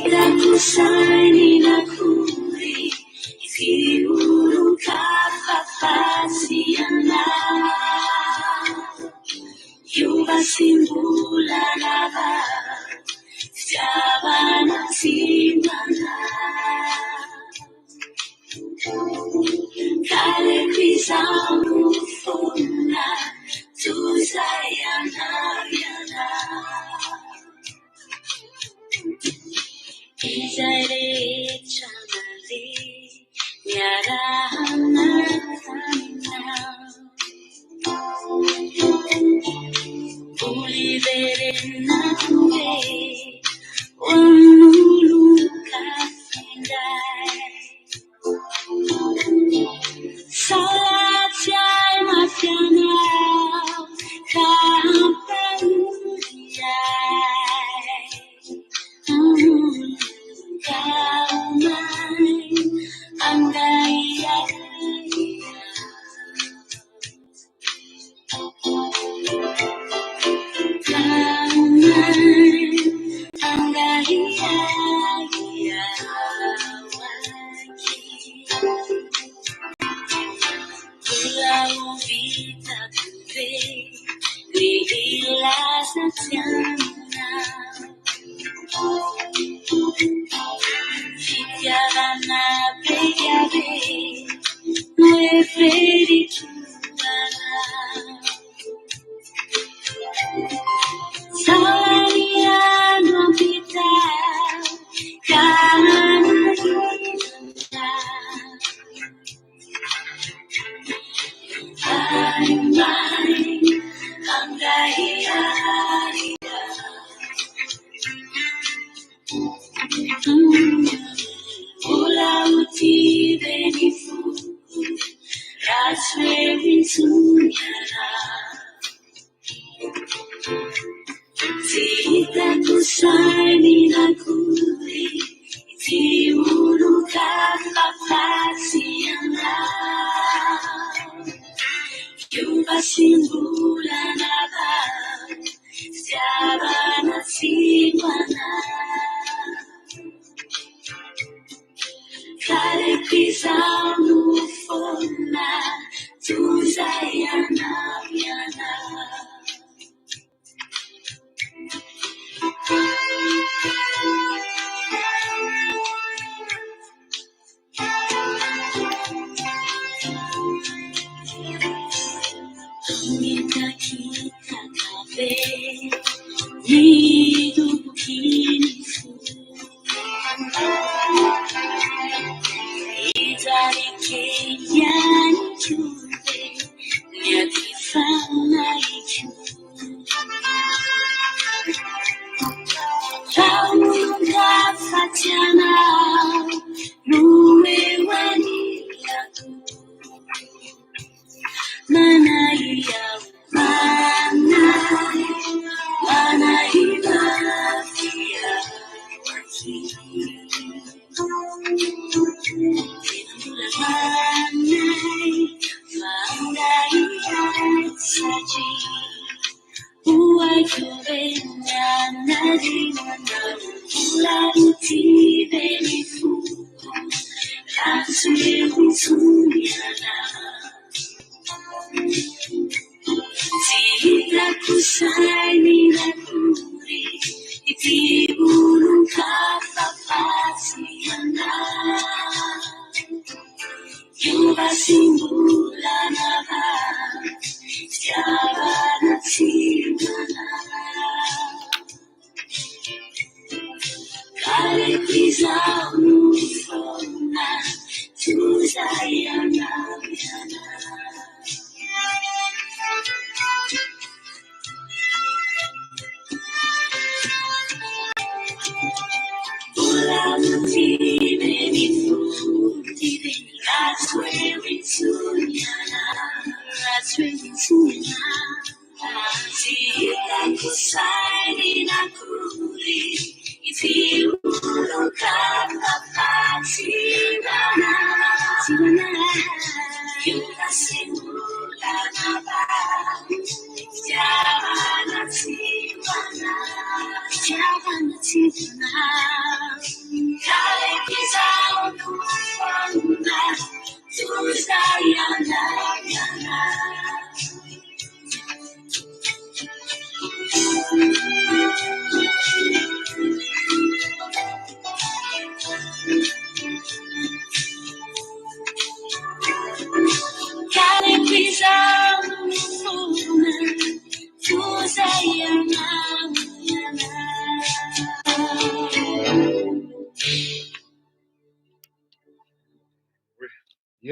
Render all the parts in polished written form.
Sitakusani na kuri isiulu kapapasiana Yuba simbula naba Jabana simana Kale pisamu funa Tuzayana yana Izare chamali Yarahana kana Ulivere nawe Wamulu kafindai Salat jai mafiana Kampanyai Kaumai Angaya Sitakusani na kuri isiulu kapapasiana Yuba simbula naba Jabana simana Kale pisamu funa Tuzayana yana Nitakita kabe Nidukinifu Itarike yani chube Nyakifana ichu Kaunga fatiana Nuwe wani yaku Manaya Manaya Waki Manaya Saji Uai kubenya Nadimana Ularuti Benifu Kasue Utumiana Sitakusani na kuri isiulu kapapasiana Yuba simbula naba Jabana simana Kale pisamu funa Tuzayana yana Sitakusani na kuri isiulu kapapasiana Yuba simbula naba Jabana simana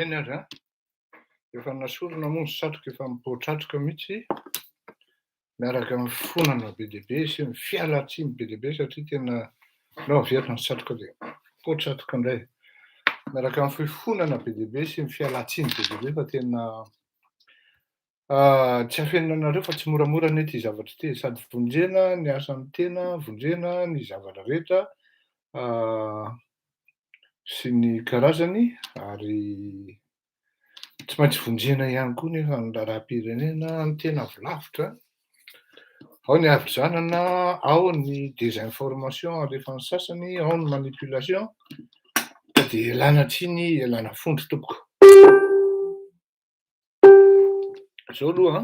eny azy efa nasorona moa ny satroka efa mipoatratroka mihitsy miaraka amin'ny fonana be dia be sy ny fialatsiny be dia be satria tena nao averina ny satroka dia poatratroka indray miaraka amin'ny fifonana be dia be sy ny fialatsiny be dia be fa tena tsy afenina anareo fa tsy moramora ny ety zavatra ty sady vonjena ny asan'ny tena vonjena ny zavatra rehetra sy ny karazany ary tsy maintsy vonjena ihany koa nefa ny raharaham-pirenena ny tena volavitra ao ny havizanana ao ny désinformation alefa ny sasany ao ny manipulation ka dia elana tsiny elana fondro tompoko zao aloha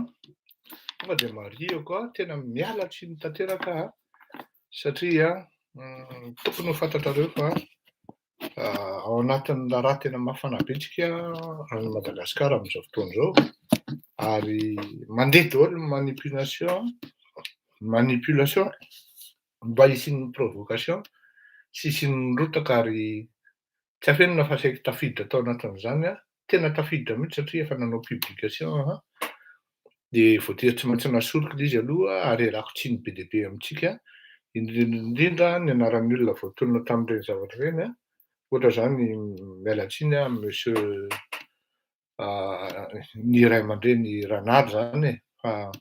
tonga dia mariako tena miala tsiny tanteraka satria tokony ho fantatrareo fa ao anatin'ny raharaha tena mafana be tsika any Madagasikara amin'izao fotoana izao ary mandeha daholo ny manipulation mba hisian'ny provocation sy hisian'ny rotaka ary tsy afenina fa saika tafiditra tao anatin'izany tena tafiditra mihitsy satria efa nanao publication dia voatery tsy maintsy nasoriko izy aloha ary iarako tsiny be dia be amintsika indrindra ny anaran'ny olona voatonona tamin'ireny zavatra ireny ohatra zany miala tsiny monsieur ny ray aman-dreny Ranary zany fa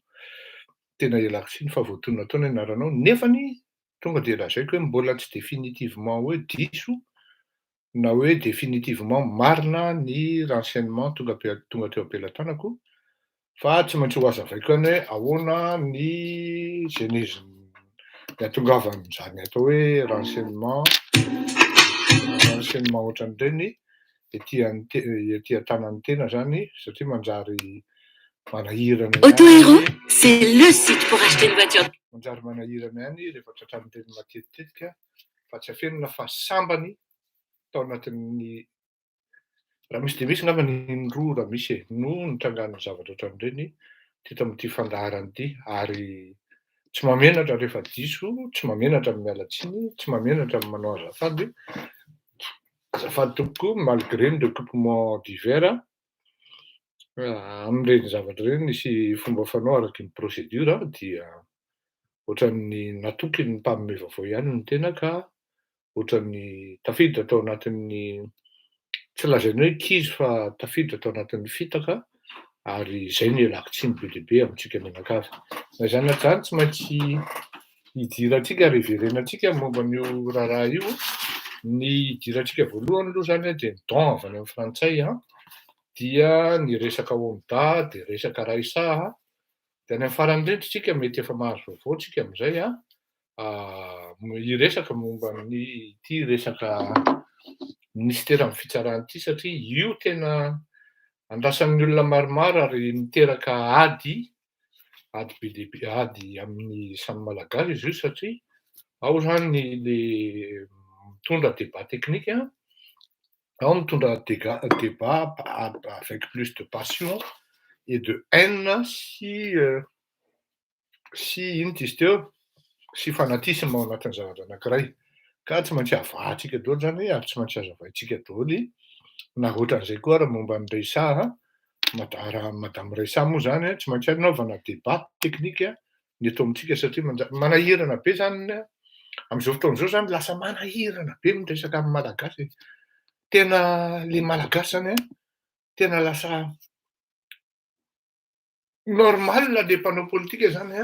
tena ialako tsiny fa voatonona tao ny anaranao nefany tonga dia lazaiko hoe mbola tsy définitivement hoe diso na hoe définitivement marina ny renseignement tonga teo am-pelatanako fa tsy maintsy ho azavaiko ihany hoe ahoana ny genèse ny atongavan'izany atao hoe renseignement ohatran'ireny ety an-tanan'ny tena zany satria manjary manahirana Autohéros, c'est le site pour acheter une voiture. Manjary manahirana ihany rehefa tratran'ireny matetitetika fa tsy afenina fa sambany tao anatin'ny raha misy dia misy ngamba ny roa raha misy no nitrangan'ny zavatra ohatran'ireny teto amin'ity fandaharana ity ary tsy mamenatra rehefa diso tsy mamenatra amin'ny miala tsiny tsy mamenatra amin'ny manao azafady tompoko malgré ny recoupement divers amin'ireny zavatra ireny nisy fomba fanao araky ny procédure dia ohatran'ny natoky ny mpaminay vaovao ihany ny tena ka ohatran'ny tafiditra tao anatin'ny tsy lazainy hoe kizy fa tafiditra tao anatin'ny fitaka ary izay no ialako tsiny be dia be amintsika mianakavy na izany na izany tsy maintsy hidirantsika reverenantsika momba an'io raharaha io ny hidirantsika voalohany aloha zany dia ny don avy any amin'ny frantsay dia ny resaka onda dia resaka raisa dia any amin'ny farany indrindra mety efa mahazo vaovao tsika amin'izay hiresaka momba ny ity resaka ministera amin'ny fitsarana ity satria io tena andrasan'ny olona maromaro ary miteraka ady be dia be ady amin'ny samy malagasy izy io satria ao zany le mitondra débat technique ao mitondra débat avec plus de passion et de haine sy ino izy teo sy fanatisme ao anatin'ny zavatra anankiray ka tsy maintsy avahantsika daholo zany ary tsy maintsy hazavaintsika daholo na ohatran'izay koa raha momba ny Reisa madame Reisa moa zany tsy maintsy hanaovana débat technique ny eto amintsika satria manahirana be zany amin'izao fotoana izao zany lasa manahirana be miresaka amin'ny malagasy tena le malagasy zany tena lasa normal le mpanao politika zany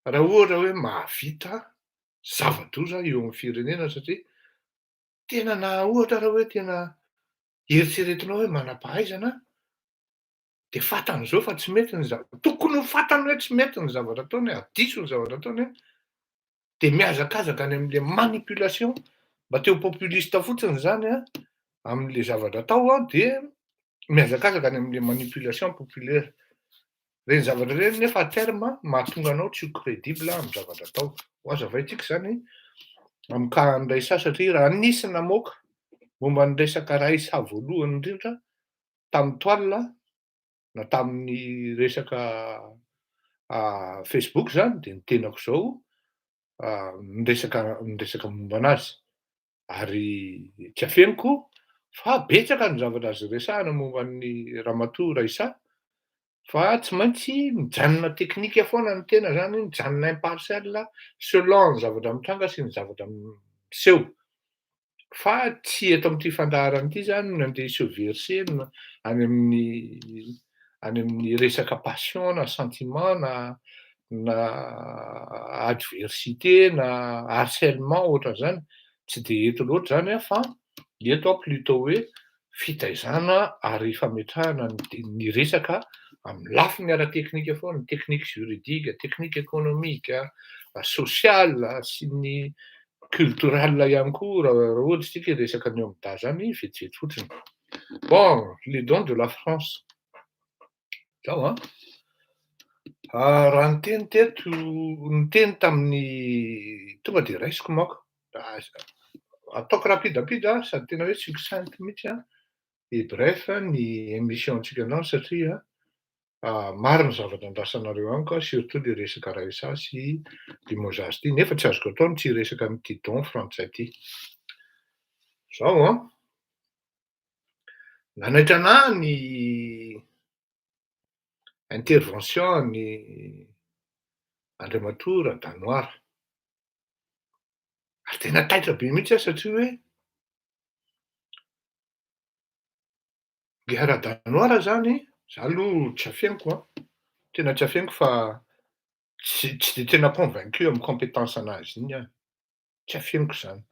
raha ohatra hoe mahavita zava-doza eo amin'ny firenena satria tena na ohatra raha hoe tena eritreretinao hoe manam-pahaizana dia fantany izao fa tsy mety ny zavatra tokony ho fantany hoe tsy mety ny zavatra ataony adiso ny zavatra ataony dia mihazakazaka any amin'ile manipulation mba teo populiste fotsiny zany amin'ile zavatra atao dia mihazakazaka any amin'ile manipulation populaire reny zavatra ireny nefa à terme mahatonga anao tsy ho crédible amin'ny zavatra atao ho hazavaintsika zany amin'ny cas Raisa satria raha nisy namoaka momba ny resaka Raisa voalohany indrindra tamin'ny toile na tamin'ny resaka Facebook zany dia ny tenako izao miresaka momba anazy ary tsy afeniko Fa betsaka ny zavatra azo resahana momba ny ramatoa Raisa, fa tsy maintsy mijanona teknika foana ny tena zany, mijanona impartial selon ny zavatra mitranga sy ny zavatra miseho. Fa tsy eto amin'ity fandaharana ity zany no andeha hiseho verser any amin'ny resaka passion na sentiment na adversité na harcèlement ohatran'izany, tsy de eto loatra zany fa eto plutôt hoe fitaizana ary fametrahana ny resaka amin'ny lafiny ara-teknika foana, ny teknika juridika, teknika économique, social sy ny culturel ihany koa raha ohatra isika hiresaka an'io amin'ny dahy zany vetivety fotsiny. Bon, les dons de la France. Zao raha ny teny teto, ny teny tamin'ny tonga de raisiko manko. Ataoko rapidapida sady tena hoe succinct mihitsy et bref ny émission-ntsika androany satria maro ny zavatra andrasanareo amiko surtout le resaka Raisa sy limogeage ity, nefa tsy azoko atao ny tsy hiresaka an'ity don frantsay ity. Zao nanaitra anahy ny intervention ny andriamatoa Radanoira. Ary tena taitra be mihitsy satria hoe nge Radanoira zany, za aloha tsy afiainiko tena tsy afiainiko fa tsy de tena convaincu amin'ny compétence anazy iny aho, tsy afiainiko zany.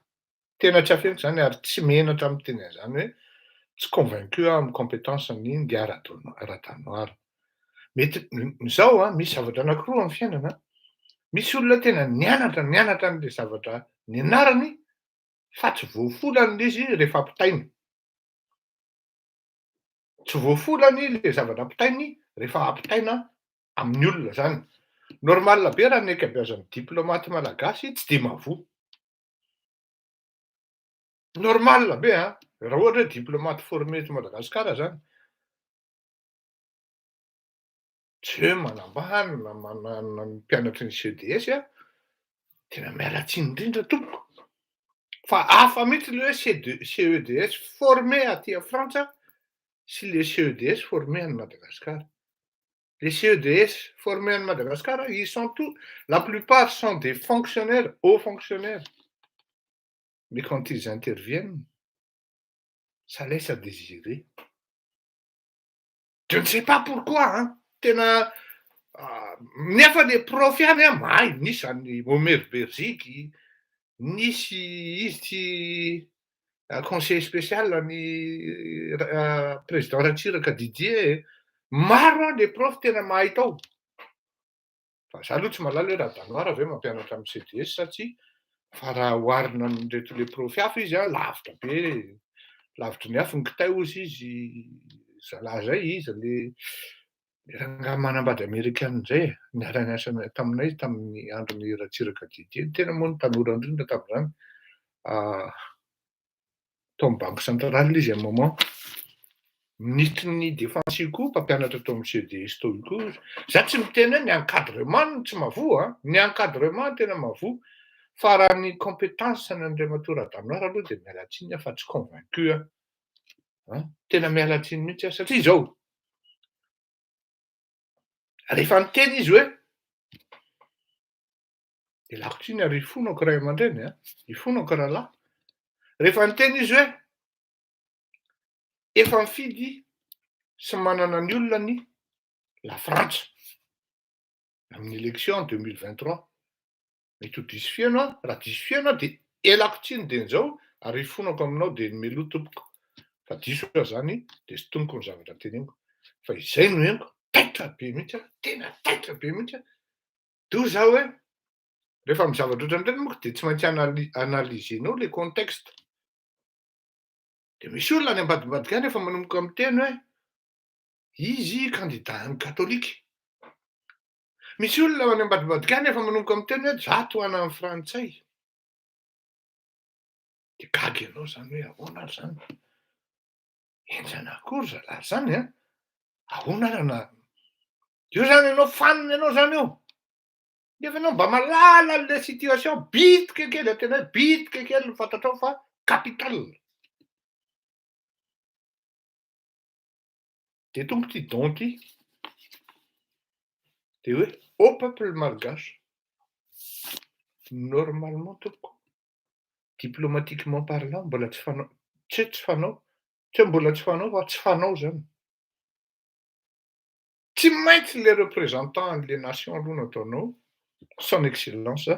Tena tsy afiainiko zany ary tsy menatra amin'ny teny an'izany hoe tsy convaincu aho amin'ny compétence-ny nge Radanoira. Mety zao misy zavatra anankiroa amin'ny fiainana, misy olona tena nianatra an'le zavatra nianarany fa tsy voafolany izy rehefa ampitainy. Tsy voafolany le zavatra ampitainy rehefa ampitaina amin'ny olona zany. Normal be raha ny ankabeazan'ny diplomate malagasy tsy de mahavoa. Normal be raha ohatra hoe diplomate formé eto Madagasikara zany. Tsy hoe manambany na manana ny mpianatry ny CEDS tena miala tsiny indrindra tompoko. Fa hafa mihitsy le hoe CEDS formé aty Frantsa sy le CEDS formé any Madagasikara. Les CEDS formés en Madagascar, ils sont tous, la plupart sont des fonctionnaires, hauts fonctionnaires. Mais quand ils interviennent, ça laisse à désirer. Je ne sais pas pourquoi, tena nefa le prof ihany mahay, nisy any Omer Berziky, nisy izy ty conseiller spécial any président Ratsiraka Didier, maro le prof tena mahay tao. Fa za aloha tsy mahalala hoe Radanoira avy eo mampianatra amin'ny CDS satria fa raha oharina amin'ireto le prof hafa izy lavitra be, lavitry ny afo ny kitay hozy izy, zalahy zay izy le rangahy manambady amerikanina zay, niara niasa taminay tamin'ny andron'ny Ratsiraka Didier, tena moa ny tanora indrindra tamin'izany. Tao amin'ny banque centrale izy un moment. Ministre ny défense koa mpampianatra tao amin'ny CDS tao io koa. Za tsy miteny hoe ny encadrement no tsy mahavoa, ny encadrement tena mahavoa, fa raha ny compétence ny andriamatoa Radanoira aloha de miala tsiny fa tsy convaincu aho. Tena miala tsiny mihitsy aho satria zao, rehefa miteny izy hoe ialako tsiny ary hifonako ray aman-dreny, hifonako rahalahy. Rehefa miteny izy hoe efa mifidy sy manana ny olona ny la Frantsa amin'ny élection en 2023. Mety ho diso feno aho, raha diso feno aho de elako tsiny de nizao ary hifonako aminao de meloa tompoko. Fa diso aho zany de sy tomoko ny zavatra teneniko. Fa izay no henoko, taitra be mihitsy aho, tena taitra be mihitsy aho. Toy zao hoe rehefa amin'ny zavatra ohatran'ireny monko de tsy maintsy analysenao le contexte. De misy olona any ambadimbadika any efa manomboka miteny hoe izy candidat any katolika. Misy olona any ambadimbadika any efa manomboka miteny hoe za toana amin'ny frantsay. De gaga ianao zany hoe ahoana ary zany? Enjana akory zalahy zany ahoana ary na io zany ianao fanina ianao zany io. Nefa ianao mba mahalala an'le situation bitika kely, tena hoe bitika kely ny fantatrao fa capital. Dia tonga ity don ity dia hoe au peuple malgache, normalement tompoko, diplomatiquement parlant mbola tsy fanao tsy hoe tsy fanao, tsy hoe mbola tsy fanao fa tsy fanao zany. Tsy maintsy le représentant an'le nation aloha no ataonao, son excellence,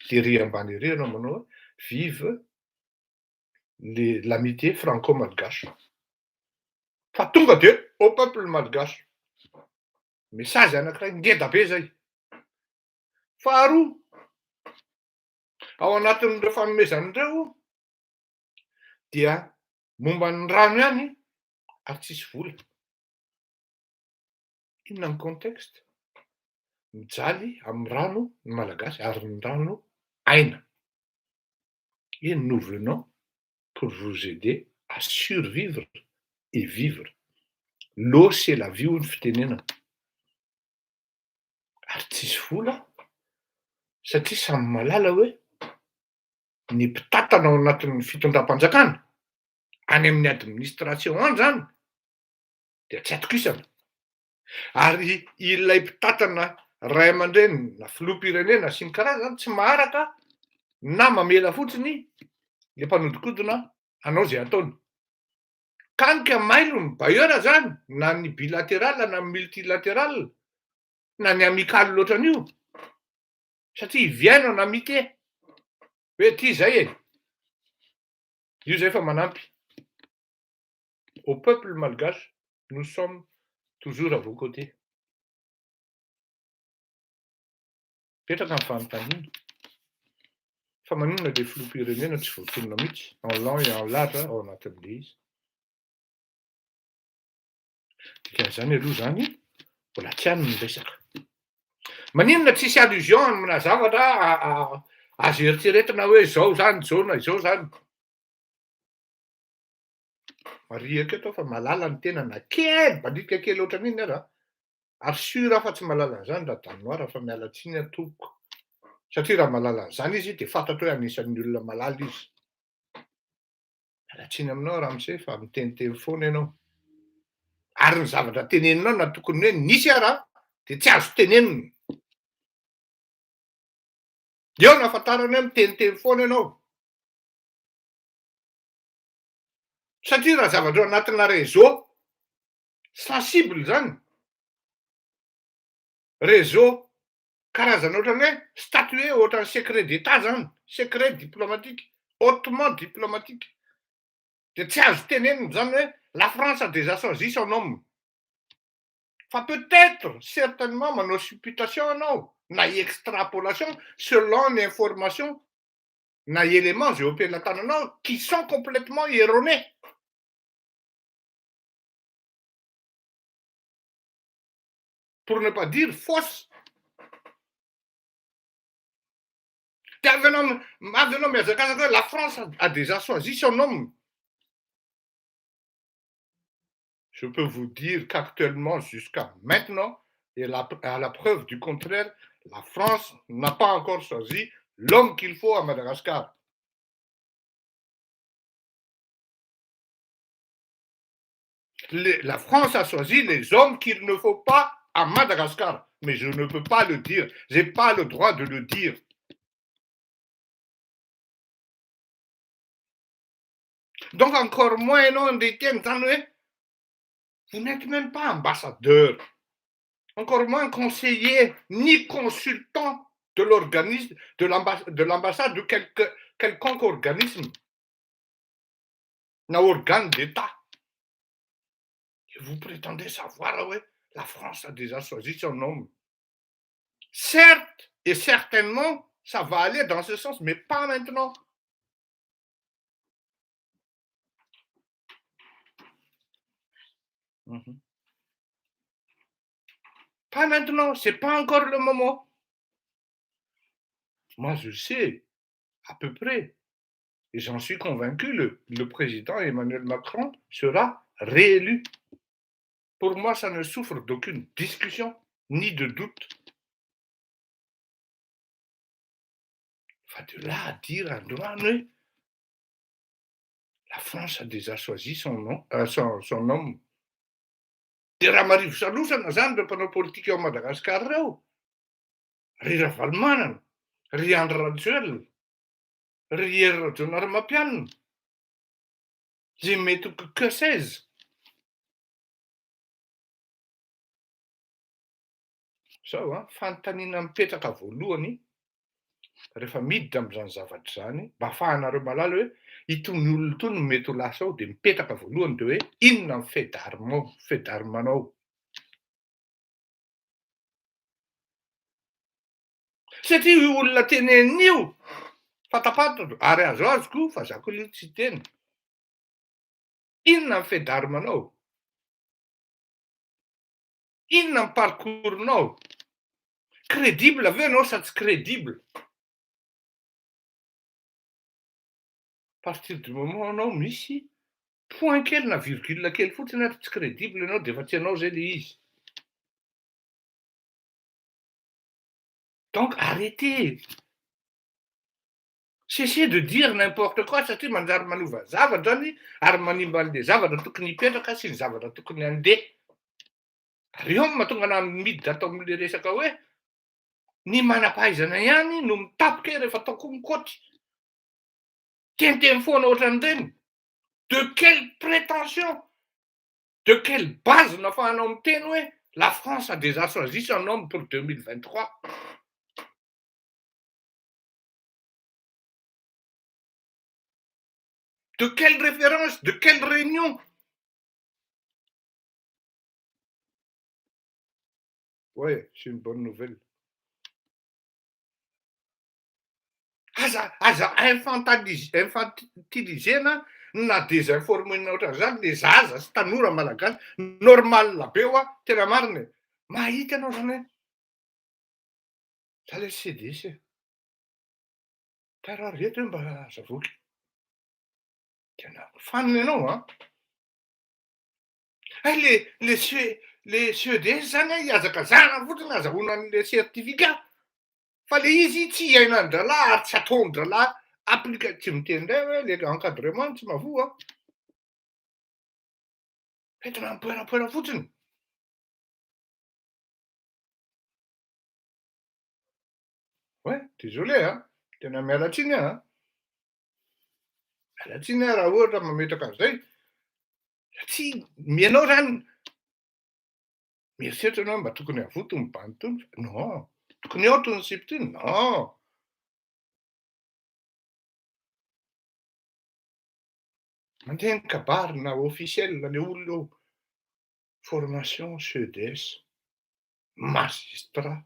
dia ery ambany ery anao manao hoe vive l'amitié franco-malgache. Fa tonga dia au peuple malgache. Mesazy anankiray ngeda be zay. Faharoa, ao anatin'ireo fanomezan'ireo dia momba ny rano ihany ary tsisy vola. Inona ny contexte? Mijaly amin'ny rano ny malagasy ary ny rano aina. Et nous venons pour vous aider à survivre et vivre. L'eau c'est la vie hoy ny fitenenana. Ary tsisy vola satria samy malala hoe ny mpitantana ao anatin'ny fitondram-panjakana any amin'ny administration any zany dia tsy atokisana. Ary ilay mpitantana ray aman-dreny na filoham-pirenena sy ny karazany tsy maharaka na mamela fotsiny le mpanodikodina hanao zay ataony. Kanika mailo ny bailleur zany na ny bilatéral na ny multilatéral na ny amical loatran'io satria iviano en amitié hoe ty zay e, io zay fa manampy. Au peuple malgache, nous sommes toujours à vos côtés. Petraka ny fanontaniana. Fa maninona le filoham-pirenena tsy voatonona mihitsy en long et en large ao anatin'le izy. Dikan'izany aloha zany mbola tsy hany ny resaka. Maninona tsisy allusion amina zavatra azo eritreretina hoe zao zany zao na izao zany. Marihaka eto fa malala ny tena na kely balika kely ohatran'iny aza. Ary sura fa tsy malala an'izany raha Danoir fa miala tsiny tompoko. Satria raha malala an'izany izy dia fantatra hoe anisan'ny olona malala izy. Miala tsiny aminao Ramose fa miteniteny foana ianao. Ary ny zavatra teneninao na tokony hoe nisy ara dia tsy azo tenenina. Eo no ahafantarana hoe miteniteny foana ianao. Satria raha zavatra ao anatina réseau sensible zany. Réseau karazana ohatran'ny hoe statué ohatran'ny secret d'état zany, secret diplomatique, hautement diplomatique. Dia tsy azo tenenina zany hoe la France a déjà choisi son homme. Fa peut-être, certainement manao supputation anao na extrapolation selon ny information na éléments zay ompiana tananao qui sont complètement erronés. Pour ne pas dire fausse. La France a déjà choisi son homme. Je peux vous dire qu'actuellement, jusqu'à maintenant, et à la preuve du contraire, la France n'a pas encore choisi l'homme qu'il faut à Madagascar. La France a choisi les hommes qu'il ne faut pas à Madagascar. Mais je ne peux pas le dire. Je n'ai pas le droit de le dire. Donc encore moins, non, vous n'êtes même pas ambassadeur. Encore moins conseiller, ni consultant de l'organisme, de l'ambassade de quelconque organisme. Un organe d'État. Et vous prétendez savoir, ouais, la France a déjà choisi son homme. Certes, et certainement, ça va aller dans ce sens, mais pas maintenant. Pas maintenant, c'est pas encore le moment. Moi, je sais, à peu près, et j'en suis convaincu, le président Emmanuel Macron sera réélu. Pour moi, ça ne souffre d'aucune discussion, ni de doute. Enfin, de là à dire un droit, la France a déjà choisi son homme. Dia raha marivo salosana zany ireo mpanao politika ao Madagasikara ireo. Ry Ravalomanana, ry Andry Rajoelina, ry Hery Rajaonarimampianina, je mets que 16. Zao a, fanontaniana mipetraka voalohany rehefa miditra amin'izany zavatra zany mba ahafahanareo mahalala hoe itony olona itony no mety ho lasa ao, dia mipetraka voalohany dia hoe inona ny fedarmanao. Satria io olona tenenina io fantapantatra ary azoko fa zako io tsy teny. Inona ny fedarmanao? Inona ny parcours-nao? Crédible aveo ianao sa tsy crédible? Partir du moment anao misy point kely na virgule kely fotsiny ary tsy crédible ianao dia efa tsy ianao zay le izy. Donc arrêtez. Cessez de dire n'importe quoi satria manjary manova zavatra zany ary manimba an'le zavatra tokony hipetraka sy ny zavatra tokony handeha. Ary eo mahatonga anahy miditra atao amin'le resaka hoe ny manam-pahaizana ihany no mitapika rehefa ataoko mikoatra. Teniteny foana ohatran'ireny. De quelle prétention? De quelle base nahafahanao miteny hoe la France a déjà choisi son homme pour 2023? De quelle référence? De quelle réunion? Oui, c'est une bonne nouvelle. Aza infantilisena na désinformena ohatran'izany le zaza sy tanora malagasy normal be hoa tena marina. Mahita ianao zany hoe za le CDC karaha reto hoe mba azavoky. Tena fanina ianao a. Le CEDS zany hiazakazahana fotsiny azahoana an'le certificat. Fa le izy tsy hiainandralahy ary tsy ataondralahy applica tsy miteny indray hoe le encadrement tsy mahavoa. Entina mipoerapoera fotsiny. Ouais, désolé a, tena miala tsiny a. Miala tsiny a raha ohatra mametraka an'izay. Satria ianao zany mieritreritra ianao mba tokony havoto tony bany tony. Non, tokony ao tony sipy tony. Non. Mandeha ny kabary na officiel le olona eo. Formation CEDS, magistrat,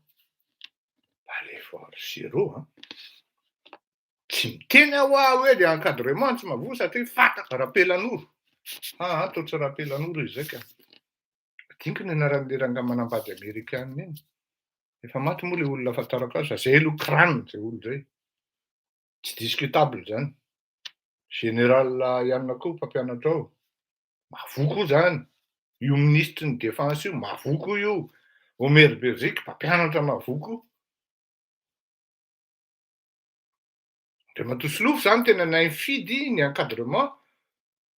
allez voir zéro. Tsy miteny aho hoe le encadrement tsy mahavoa satria fataka Rapelanoro. Toa tsy Rapelanoro izy zay ka. Adiniko ny anaran'le rangahy manambady Amerikanina iny. Efa maty moa le olona ahafantarako azy fa zay aloha crâne zay olona zay. Tsy discutable zany. Général Ianona koa mpampianatra ao. Mahavoa zany. Io ministre ny défense io mahavoa io. Omer Berzika mpampianatra mahavoa. Dia matosolofo zany tena nay fidy ny encadrement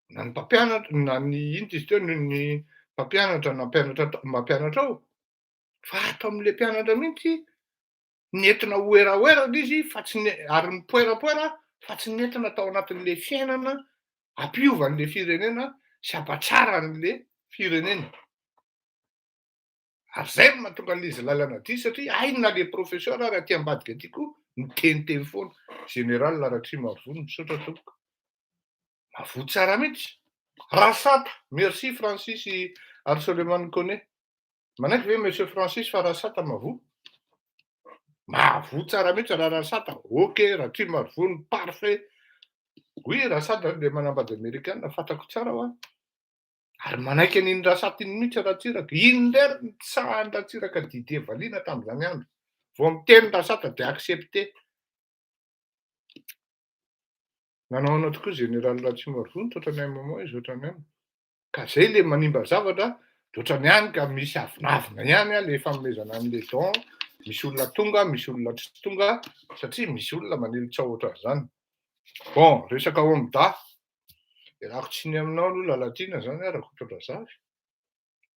na ny mpampianatra na ny ino izy teo ny mpampianatra na mampianatra ao. Fa atao amin'le mpianatra mihitsy nentina oeraoerana izy fa tsy ary mipoerapoera fa tsy nentina atao anatin'le fiainana ampiovan'le firenena sy hampatsara an'le firenena. Ary zay no mahatonga an'izy lalana dia satria aina le professeur ary aty ambadika aty koa miteniteny foana. Général Ratrimarivony misaotra tompoko. Mahavoa tsara mihitsy. Rasata, merci Francis Arsoleman Kone. Manaiky ve monsieur Francis fa Rasata mahavoa? Mahavoa tsara mihitsy raha Rasata. Ok, Ratrimarivony parfait. Oui, Rasata le manambady Amerikanina fantako tsara ho a. Ary manaiky an'iny Rasata iny mihitsy Ratsiraka. Iny ndray ny tsahan'ny Ratsiraka Didier Valiana tamin'izany andro. Vao miteny Rasata dia accepté. Nanao tokoa Général Ratrimarivony ohatran'ny MMA izy ohatran'ny any. Ka zay le manimba zavatra ohatran'ny any ka misy avinavina ihany le fanomezana an'le don. Misy olona tonga, misy olona tsy tonga satria misy olona manilitra ohatran'izany. Bon, resaka homda. Iarako tsiny aminao aloha Lalatina zany raha ohatra zavy.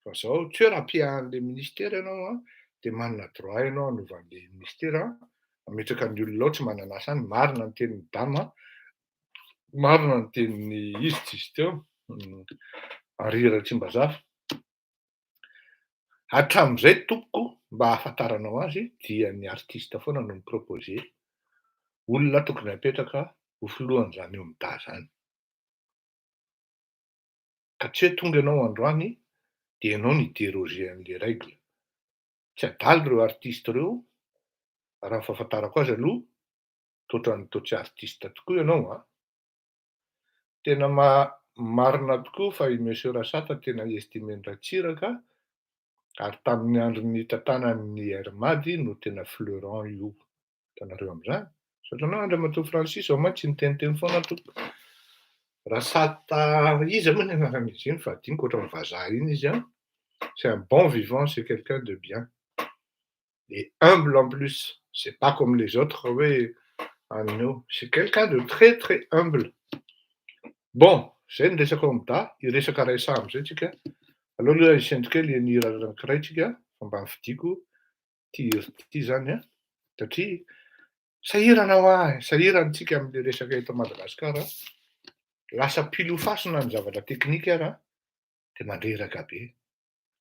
fa zao tsy hoe raha-piahan'le ministera ianao a de manana droit ianao hanovan'le ministera ametraka ny olona ao tsy manana asa any, marina ny tenin'ny dama, marina ny tenin'ny izy tsisy teo Rira Tsimbazafa. Hatramin'izay tompoko mba ahafantaranao azy dia ny artista foana no mipropose olona tokony hapetraka ho filohan'izany Omda zany. Ka tsy hoe tonga ianao androany de ianao no idéroger an'le règle. Tsy adalo ireo artista ireo, raha ny fahafantarako azy aloha, toa tsy artista tokoa ianao a. Tena marina tokoa fa i Monsieur Rasata tena estimeny Ratsiraka ary tamin'ny andron'ny tantanan'ny Hermady no tena fleurant io. Hitanareo amin'izany. Satria anao Andriamatoa Francis ao mantsy niteniteny foana tompoko. Rasata iza moa ny anaran'izy iny fa adiniko ohatran'ny vazaha iny izy a. C'est un bon vivant, c'est quelqu'un de bien. Et humble en plus. C'est pas comme les autres, oui. C'est quelqu'un de très très humble. Bon, zay ny resaka Omda, iresaka ray samby zay tsika. Aloha aloha isendrika le nihira anankiray tsika fa mba nividiako ty zany a. Satria sahirana ho ahy, sahirantsika amin'le resaka eto Madagasikara. Lasa pilofasona ny zavatra teknika ary de mandreraka be.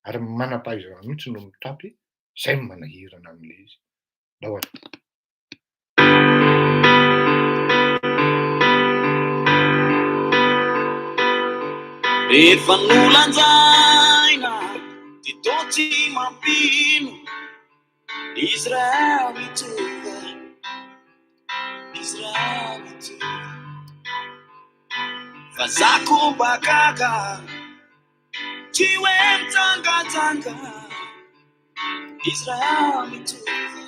Ary manam-pahaizana mihitsy no mitapy, zay no manahirana amin'le izy. Laola. Rehefa nolanjaina ty tao tsy mampino, Israel mitova, Israel mitova. Fa zako bakaka tsy hoe mitsangatsanga, Israel mitova,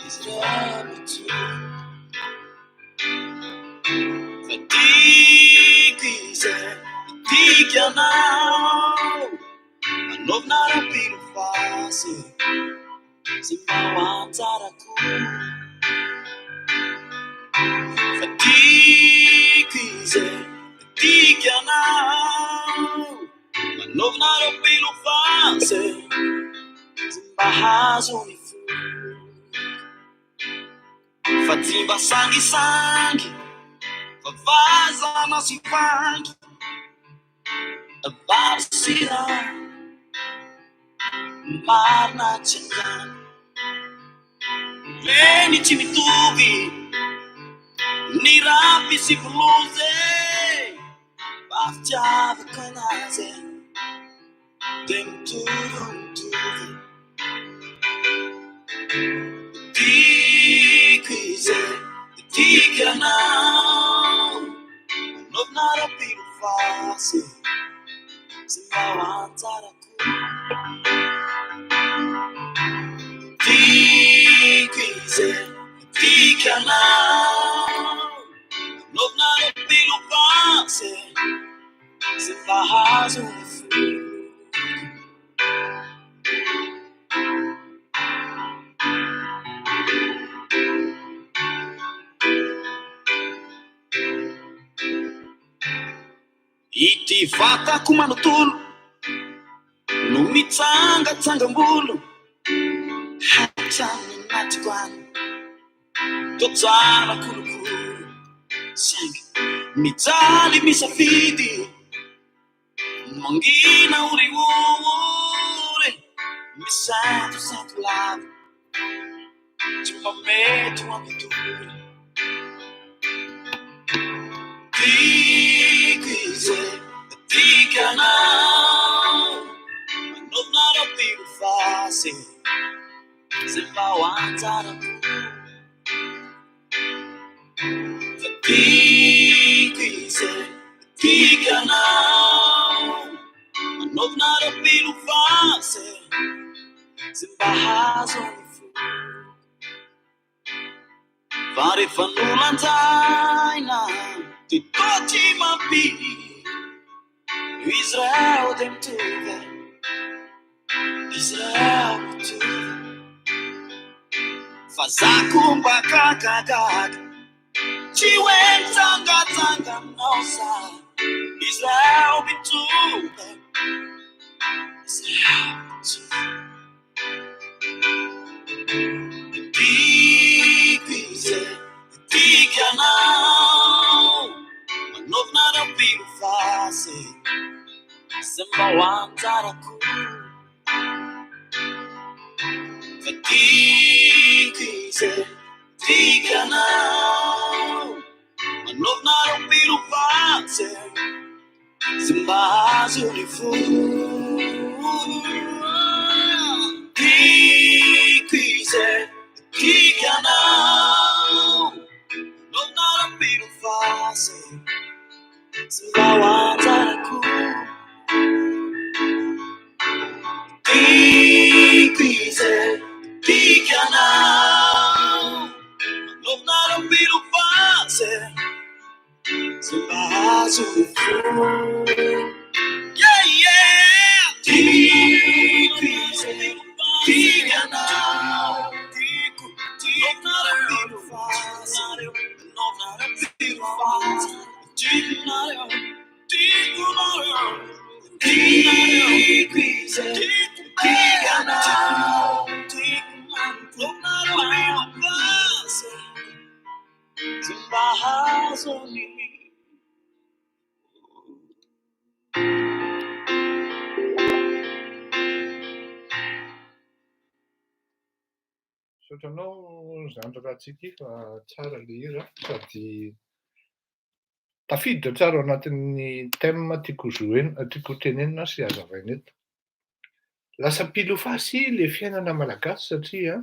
Israel mitova. Fa tiako izay tiako anao, anaovina raha-pino fasy sy mba ho antsarako. Fa tiako izay tiako anao, anaovina raha-pino fasy sy mba hazo ny fo. Fa tsy mba sangisangy fa vazana sy vangy, abasira marina tsy angano. Leny tsy mitovy ny rapy sy bluze, fa fitiavako anazy de mitovy. Tiako izay tiako anao, anaovina raha-pino fasy sy mba ho antsarako. Tiako izay tiako anao, anaovina raha-pino fasy sy mba hazo ny fo. Ity vatako manontolo no mitsangatsangam-bolo, hatramin'ny natiko any to tsara kolokolo. Saingy mijaly misafidy, mangina oriory, misantosanto lava tsy mba mety ho amitory. Tiako izay tiako anao, anaovina raha-pino fasy sy mba ho antsarako. Fa tiako izay tiako anao, anaovina raha-pino fasy sy mba hazo ny fo. Fa rehefa nolanjaina ty tao tsy mampino, Israel de mitovy, Israel mitovy. Fa zako mbakakagaga tsy hoe mitsangatsanga aminao sa, Israel mitovy, Tiako izay tika anao, manovina rampiro fasy sy mba ho anjarako. Fa tiako izay tika anao, manovina rampiro fasy sy mba azo ny fo. Tiako izay tika anao, manovina rampiro fasy sy mba ho anjarako. Tiako izay tika anao, manovina rampiro fasy sy mba azo ny fo. Yeah, yeah. Tiako izay tika anao, manovina rampiro fasy, manovina rampiro fasy. Tiako izay tika anao, manovina rampiro fasy sy mba azo ny Sotranao zandry ratsika io fa tsara le hira sady tafiditra tsara ao anatin'ny thème tiako tenenina sy hazavaina eto. Lasa pile ho fasy le fiainana malagasy satria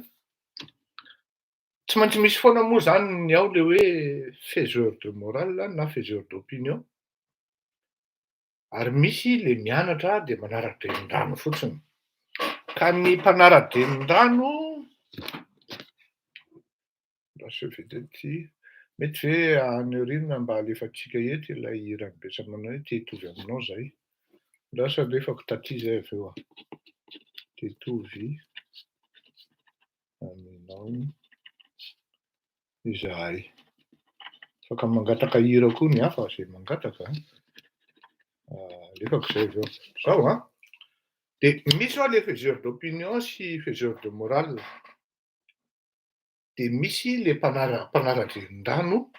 tsy maintsy misy foana moa zany ny ao le hoe faiseur de morale na faiseur d'opinion, ary misy le mianatra de manara-drenin-drano fotsiny. Ka ny mpanara-drenin-drano mety hoe any aoriana mba alefatsika eto ilay hira nibetramanao hoe te hitovy aminao zay. Lasa alefako tatry zay avy eo te hitovy aminao izahay. Afaka mangataka hira koa ny hafa zay mangataka. Alefako zay avy eo. Zao de misy ao le faiseur d'opinion sy faiseur de morale. De misy le mpanara-drenin-drano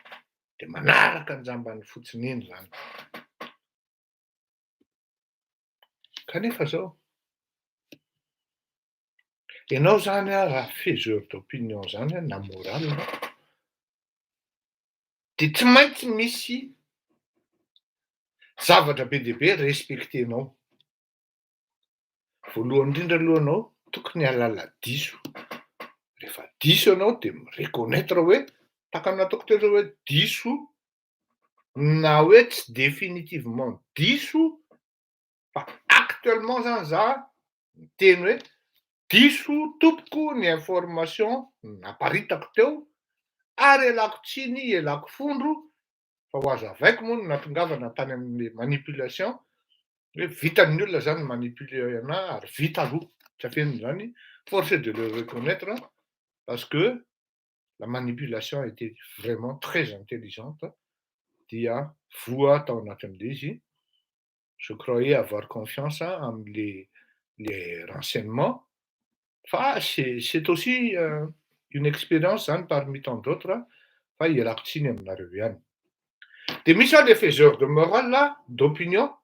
de manaraka anjambany fotsiny eny zany. Kanefa zao, ianao zany raha faiseur d'opinion zany na morale, de tsy maintsy misy zavatra be dia be respektenao. Voalohany indrindra aloha anao tokony halala diso. Rehefa diso ianao de mi-reconnaître hoe tahaka nataoko teo zao hoe diso na hoe tsy définitivement diso fa actuellement zany za miteny hoe diso tompoko ny information naparitako teo ary ialako tsiny, ialako fondro fa ho azo avaiko moa no natongavana tany amin'ny manipulation hoe vitan'ny olona zany manipuler anahy ary vita aloha. Tsy afeniny zany, force de le reconnaître parce que la manipulation a été vraiment très intelligente. Dia voa tao anatin'le izy. Je croyais avoir confiance les renseignements. Fa c'est aussi une expérience parmi tant d'autres. Fa ialako tsiny aminareo ihany. De misy ao le faiseur de morale d'opinion,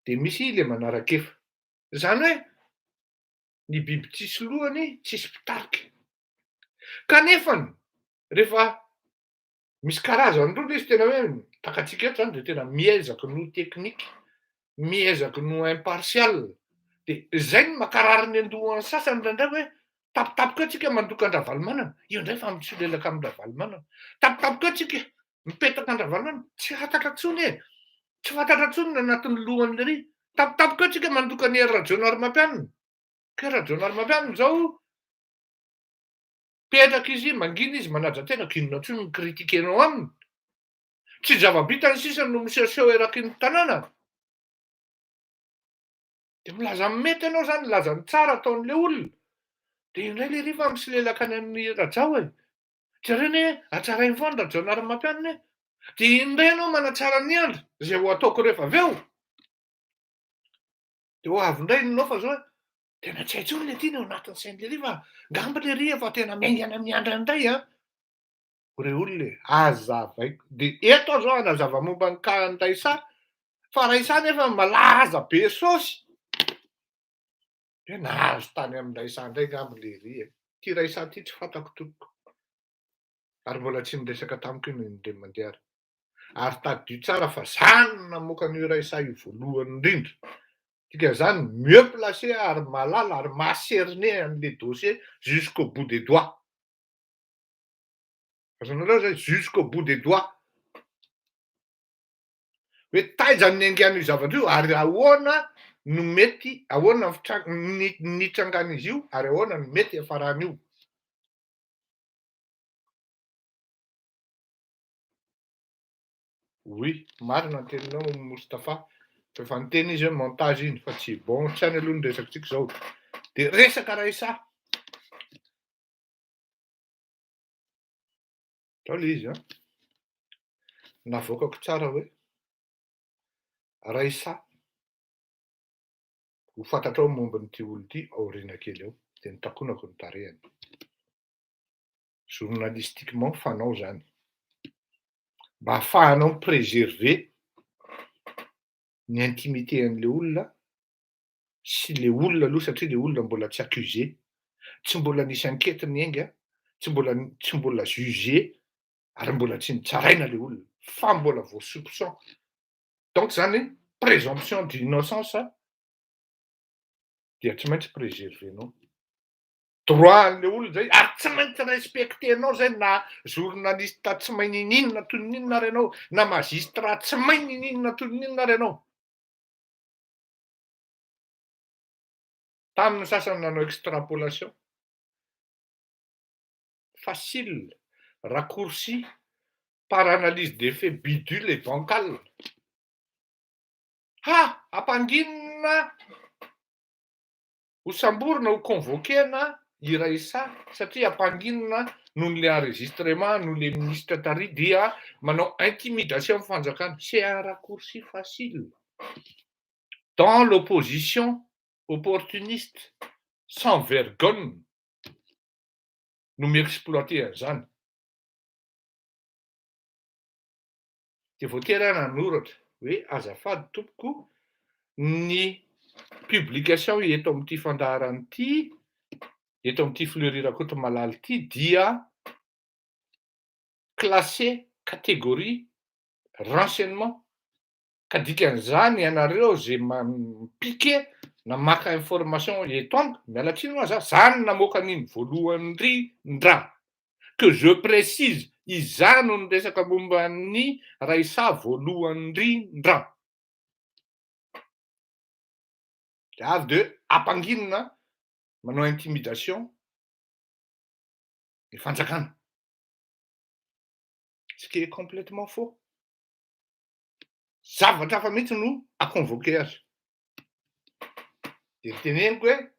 de misy le manarak'efa. Zany hoe ny biby tsisy lohany tsisy pitariky. Kanefany rehefa misy karazany roa izy tena hoe takatsika eto zany de tena miezaky no teknika, miezaky no impartial. De zay no makarary ny andohan'ny sasany indraindray hoe tapitapoka atsika mandoka an-dravalimanana, io indray fa mitsolelaka amin'ny-dravalimanana. Tapitapoka atsika mipetaka an-dravalimanana, tsy fantatra intsony e. Tsy fantatra intsony ny anatin'ny lohan'lery. Tapitapoka atsika mandoka ny radio Narmampianina. Ka radio Narmampianina zao petraka izy, mangina izy, manaja tena kinona intsony ny kritikenao aminy. Tsy zava-bitany sisa no misehoseho eraky ny tanàna. De milaza mety ianao zany, laza ny tsara ataon'le olona. De indray le rifa misolelaka any amin'ny rajao e. Jereny hatsarainy foana radio Narmampianina e. De indray ianao manatsara ny andro, zay ho ataoko rehefa avy eo. Dia ho avy indray nanao fa zao hoe tena tsy hay intsony le ty no ao anatin'ny saina le fa ngamba le ry fa tena maingana miandra indray a. Re olona azavaiko dia eto aho zao hanazava momba ny Raisa fa Raisa nefa malaza be saosy. Hoe nahazo tany amin'ny Raisa indray ngamba le ry e. Ty Raisa ty tsy fantako tompoko. Ary mbola tsy niresaka tamiko iny indray mandeha ary. Ary taddio tsara fa zany no namoaka an'io Raisa io voalohany indrindra. Dikan'izany mieux placé ary malala ary mahacerné an'le dossier jusqu'au bout des doigts. Azonareo zay jusqu'au bout des doigts. Hoe taiza ny aingana io zavatra io ary ahoana no mety ahoana nitrangana izy io ary ahoana no mety hafaran'io. Oui, marina ny teninao Moustapha. Efa niteny izy hoe montage iny fa tsy bon tsy any aloha ny resakantsika zao. Dia resaka Raisa. Tao le izy navoakako tsara hoe Raisa. Ho fantatrao momba n'ity olona ity aoriana kely eo dia nitakonako ny tarehany. Journalistiquement fanao zany. Mba ahafahanao mi-préserver ny intimité an'le olona sy le olona aloha satria le olona mbola tsy accusé, tsy mbola nisy enquête niainga, tsy mbola jugé ary mbola tsy nitsaraina le olona fa mbola vao soupçon. Donc zany présomption d'innocence dia tsy maintsy préservenao. Droit an'le olona zay ary tsy maintsy respectenao zay na journaliste tsy mahay ninona toy ny inona ary ianao na magistrat tsy mahay ninona toy ny inona ary ianao. Tamin'ny sasany nanao extrapolation. Facile, raccourci par analyse d'effet bidule et bancale. Ampanginina ho samborina ho convoquena i Raisa satria ampanginina noho le enregistrement noho le ministre tary dia manao intimidation amin'ny fanjakana. C'est un raccourci facile. Dans l'opposition opportuniste sans vergogne no mi-exploiter an'izany. Dia voatery nanoratra hoe azafady tompoko ny publication eto amin'ity fandaharana ity, eto amin'ity Fleury Rakoto Malala ity dia classé catégorie renseignement. Ka dikan'izany ianareo zay mampike na maka information eto amiko miala tsiny moa za zany namoaka an'iny voalohany indrindra. Que je précise izany no resaka momba ny Raisa voalohany indrindra. Avy de ampanginina manao intimidation ny fanjakana. Ce qui est complètement faux. Zavatra hafa mihitsy no aconvoqué azy. Dia teneniko hoe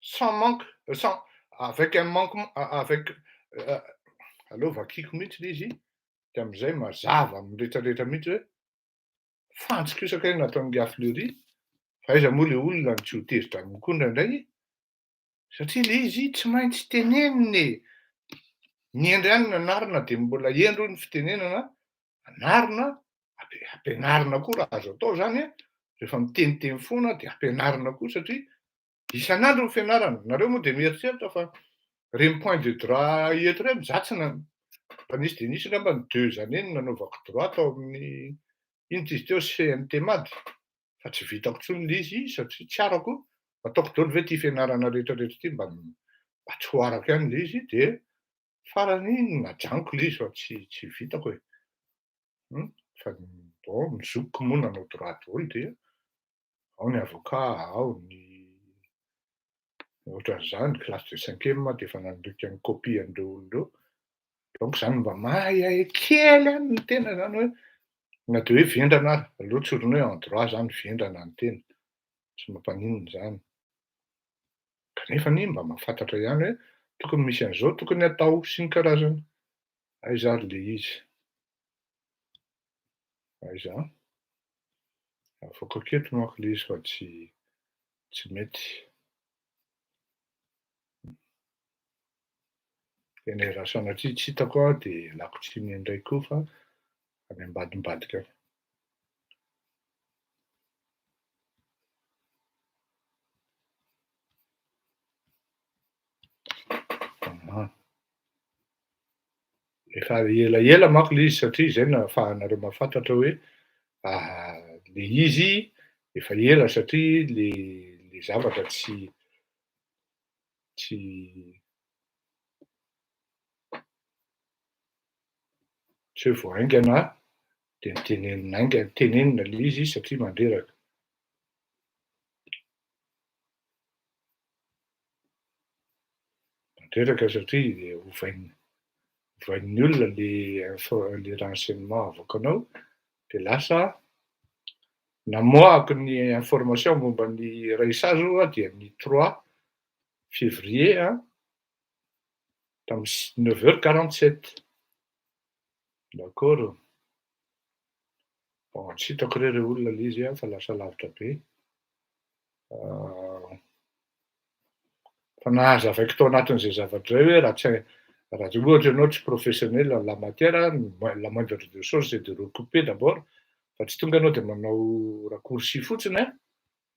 sans manque, avec un manquement, avec allo vakiko mihitsy le izy dia amin'izay mazava mirehetrarehetra mihitsy hoe fantsokisaka iny natao Nga Fleury fa aiza moa le olona tsy ho tezitra amiko indraindray satria le izy tsy maintsy teneniny. Ny endry ihany ny anarana dia mbola endro ny fitenenana anarina ampianarina koa raha azo atao zany rehefa miteniteny foana dia ampianarina koa satria isan'andro ny fianarana. Nareo moa dia mieritreritra fa reny point de droit eto ireny za tsy fa nisy dia nisy ngamba ny 2 années ny nanaovako droit tao amin'ny iny izy teo CNT Mady fa tsy vitako intsony le izy satria tsy arako. Ataoko daholo ve ty fianarana rehetrarehetra ty mba tsy ho arako ihany le izy dia farany najanoko le izy fa tsy vitako e. Fa mizokiko moa nanao droit daholo dia ao ny avocat, ao ny ohatran'izany classe de 5e dia efa nandrika ny copie an'ireo olon'ireo. Donc zany mba mahay kely ihany ny tena zany hoe na dia hoe vendrana ary aleo tsy orona hoe en droit zany vendrana ny tena tsy mampaninona zany. Kanefa ny mba mahafantatra ihany hoe tokony misy an'izao tokony atao sy ny karazany. Aiza ary le izy. Aiza avoakako eto manko le izy fa tsy tsy mety. Eny raha sanatria tsy hitako de lakotsiny indray koa fa any ambadimbadika any. Efa elaela manko le izy satria zay no ahafahanareo mahafantatra hoe le izy efa ela satria le zavatra tsy hoe voaingana de tenenina le izy satria mandreraka. Mandreraka satria ovain'ny olona le renseignement avoakanao de lasa namoahako ny information momba ny Raissa zao dia ny 3 février tamy 9h47. D'accord. Bon, tsy hitako re olona le izy fa lasa lavitra be. Fa nahazavaiko tao anatin'izay zavatra zay hoe raha ohatra ianao tsy professionnel en la matière, la moindre des choses c'est de recouper d'abord, fa tsy tonga ianao de manao raccourci fotsiny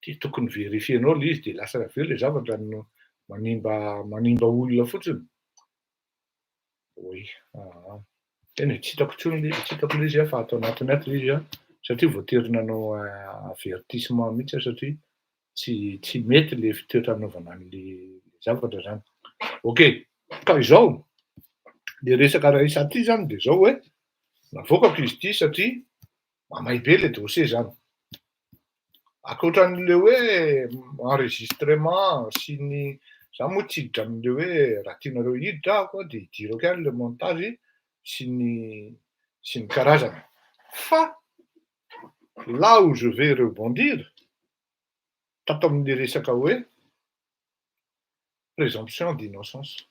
de tokony vérifienao le izy de lasa aveo le zavatra no manimba olona fotsiny. Oui. Eny tsy hitako le izy fa atao anatiny ato le izy satria voatery nanao avertissement mihitsy satria tsy mety le fitoetra anaovana an'le zavatra zany. Ok, ka izao le resaka Raissa ty zany de zao hoe navoakako izy ty satria mamay be le dossier zany. Akoatran'le hoe enregistrement sy ny za moa tsy hiditra am'le hoe raha tianareo hiditra ahako de hidirako ihany le montage sy ny karazany. Fa là où je vais rebondir tato amin'le resaka hoe présomption d'innocence.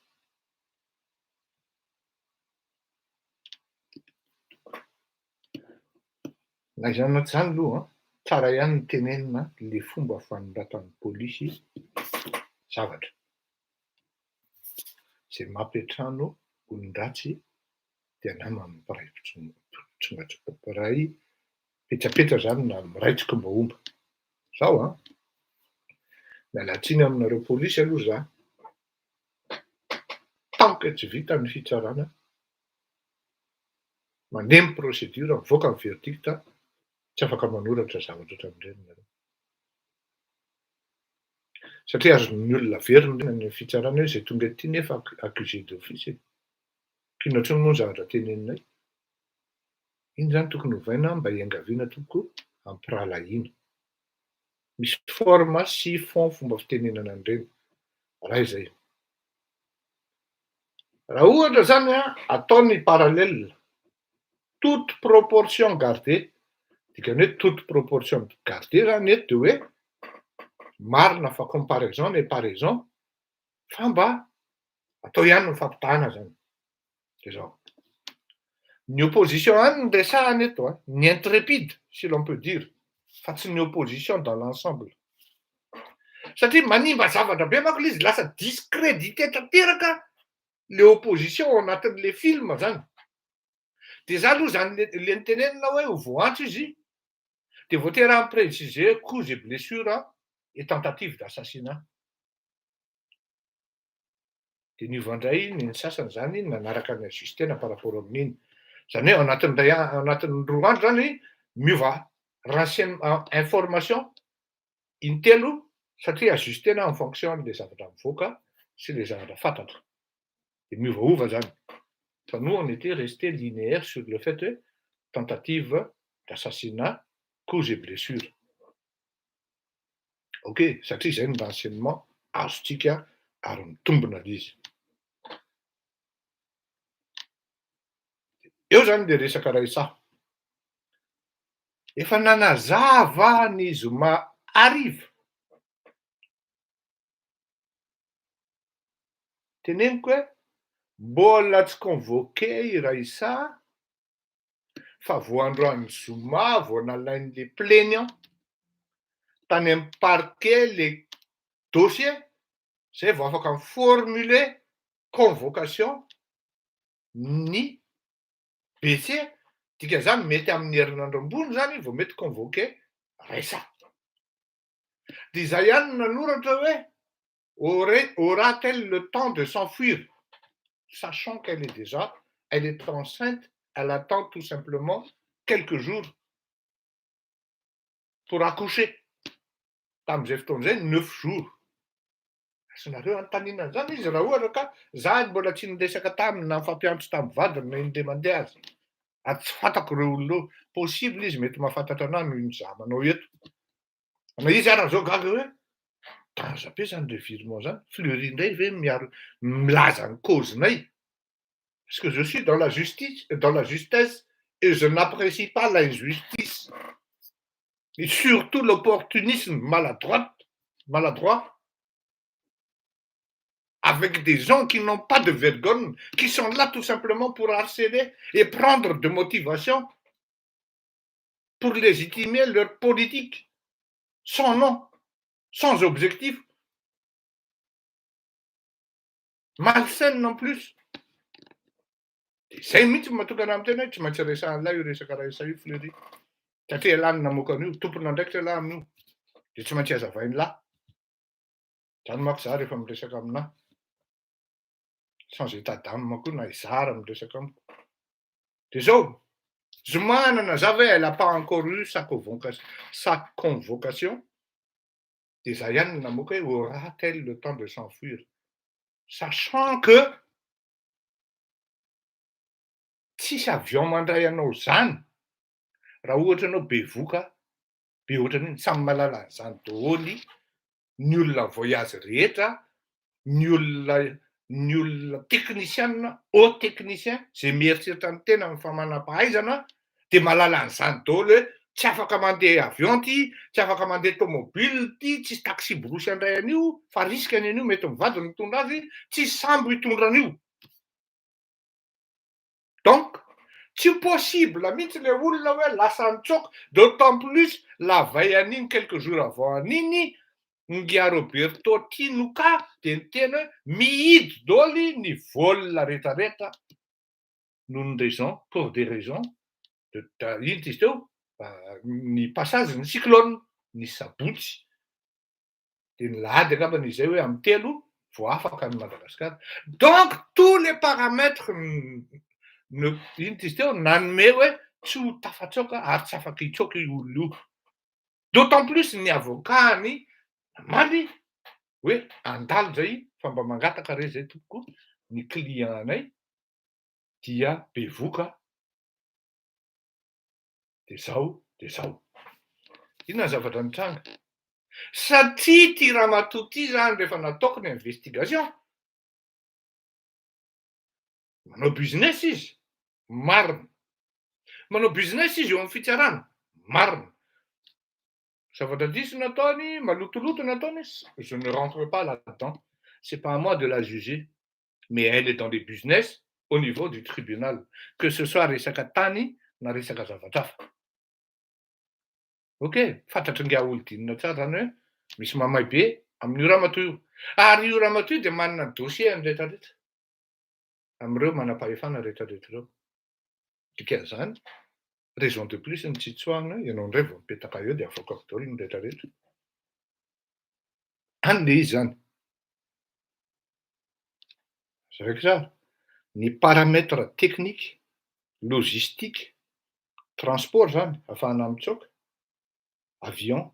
Na izy anaty zany aloha tsara ihany ny tenenina le fomba fanoratan'ny polisy zavatra. Zay mampiantrano olon-dratsy de nama ray petrapetra zany na miraitsika ombaomba. Zao mialatsiny aminareo polisy aloha za. Tant que tsy vita ny fitsarana, manemy procédure mivoaka ny verdict, tsy afaka manoratra zavatra ohatran'ireny nareo. Satria azon'ny olona verina ny fitsarana hoe zay tonga ety nefa accusé d'office. Kino ohatriny moa ny zavatra teneninay. Iny zany tokony ovaina mba hiangaviana tokoa ampirahalahiana. Misy forme sy fond fomba fitenenana an'ireny. Raha izay. Raha ohatra zany ataony parallèle, toute proportion gardée, dikany hoe toute proportion gardée zany eto de hoe marina fa comparaison n'est pas raison, fa mba atao ihany ny fampitahana zany. De zao. Ny opposition ihany no resahana eto, ny intrépide, si l'on peut dire, fa tsy ny opposition dans l'ensemble. Satria manimba zavatra be manko le izy lasa discrédité tanteraka le opposition ao anatin'le film zany. De za aloha zany le nitenenina hoe ho voantso izy de voatery préciser coups et blessures et tentative d'assassinat. De niova indray ny sasany zany nanaraka ny ajustena par rapport amin'iny. Zany hoe anatin'ny 2 andro zany miova information intelo satria ajustena en fonction le zavatra mivoaka sy le zavatra fantatra. De miovaova zany. Fa nous on était resté linéaire sur le fait que tentative d'assassinat, coups et blessures. Ok, satria zay ny renseignement azontsika ary mitombina l'izy. Eo zany le resaka Raissa. Efa nanazava ny zoma hariva. Teneniko hoe mbola tsy convoqué i Raissa fa voandroan'ny zoma vao nalain'le plaignant tany amin'ny parquet le dossier, zay vao afaka miformule convocation ny BC. Dika zany mety amin'ny herinandro ambony zany vao mety convoqué resa. Dia izay ihany nanoratra hoe aura-t-elle le temps de s'enfuir, sachant qu'elle est enceinte, elle attend tout simplement quelques jours pour accoucher. Tamin'izay fotoana izay 9 jours. Nareo antanina zany izy raha ohatra ka za mbola tsy niresaka taminy na mifampiantso tamin'ny vadiny na indray mandeha azy. Ary tsy fantako ireo olona possible izy mety mahafantatra anahy noho iny za manao eto. Na izy ara zao gaga hoe danger be zany revirement zany. Fleury indray ve milaza ny causenay. Parce que je suis dans la justesse et je n'apprécie pas l'injustice. Et surtout l'opportunisme maladroit, avec des gens qui n'ont pas de vergogne, qui sont là tout simplement pour harceler et prendre de motivation pour légitimer leur politique, sans nom, sans objectif, malsaine non plus. Zay mihitsy mahatokana amin'ny tena tsy maintsy resahan'lay io resaka resa io Fleury. Satria lany namoaka an'io, tompona ndraiky tsy lahy amin'io. Dia tsy maintsy hazavainy lahy. Zany manko za rehefa miresaka aminahy. Sans état d'âme manko na izara miresaka amiko. Dia zao, Zomana Nazave, elle n'a pas encore eu sa convocation. Dia zay ihany namoaka hoe aura-t-elle le temps de s'enfuir. Sachant que tsisy avion mandray anao zany. Raha ohatra anao bevoka, be ohatran'iny samy mahalala an'izany daholo ny olona voyage rehetra, ny olona technicien, haut technicien, zay mieritreritra ny tena amin'ny famanam-pahaizana, dia mahalala an'izany daholo hoe tsy afaka mandeha avion ty, tsy afaka mandeha tomobile ty, tsisy taxi borosy andray an'io, fa riskany an'io mety mivady ny mitondra azy, tsisy sambo hitondra an'io. Donc, tsy possible mihitsy le olona hoe lasa mitsoka, d'autant plus la veille an'iny quelques jours avant an'iny, Ngia Roberto Tinuka dia niteny hoe mihidy daholo ny volona rehetrarehetra pour des raisons ino izy teo ny passage ny cyclone ny sabotsy. Dia nilady angambany izay hoe amin'ny 3 vao afaka ny Madagasikara. Donc tous les paramètres ino izy teo nanome hoe tsy ho tafatsoka ary tsy afaka hitsoka io olona io. D'autant plus ny avokany maly hoe andalo zay fa mba mangataka re zay tompoko ny client-nay dia bevoka dia zao dia zao. Inona zavatra nitranga? Satria ty ramatoa ty zany rehefa nataoko ny investigation, manao business izy, marina. Manao business izy eo amin'ny fitsarana, marina. Zavatra diso nataony, malotoloto nataony, je ne rentre pas là-dedans. C'est pas à moi de la juger. Mais elle est dans des business au niveau du tribunal. Que ce soit resaka tany na resaka zavatra hafa. Ok, fantatry ngia olodinina tsara zany hoe misy mamay be amin'io ramatoa io. Ary io ramatoa io dia manana dossier amin'ny rehetrarehetra. Amin'ireo manam-pahefana rehetrarehetra ireo. Dikan'izany, raison de plus ny tsy tsoahana ianao indray vao mipetaka eo dia afaka daholo ny rehetrarehetra. An'le izy zany. Zaraiko tsara. Ny paramètres techniques, logistique, transport zany ahafahana mitsoaka, avion,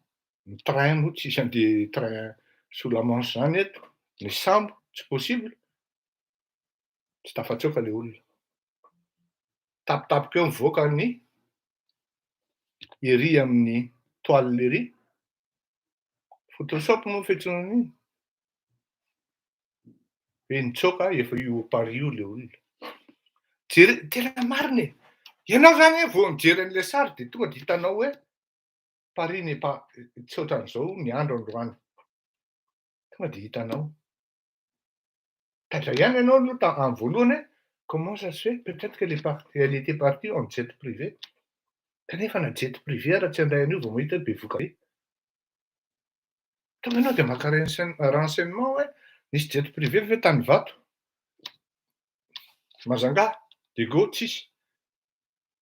ny train moa tsisy andeha train sous la Manche zany eto, ny sambo tsy possible, tsy tafatsoaka le olona. Tapitapika eo mivoaka ny ery amin'ny toile ery. Photoshop moa fiantsoana an'iny. Hoe nitsoaka efa io Paris io le olona. Tena marina e. Ianao zany vao mijery an'le sary dia tonga dia hitanao hoe Paris n'est pas tsy ohatran'izao ny andro androany. Tonga dia hitanao. Taitra ihany ianao aloha amin'ny voalohany hoe comment ça se fait? Peut-être qu'elle était partie en jet privé. Kanefa na jet privé ara tsy andray an'io vao mahita hoe bevoka be. Tonga ianao dia maka renseignement hoe nisy jet privé ve tany Vato? Majanga, Diego, tsisy.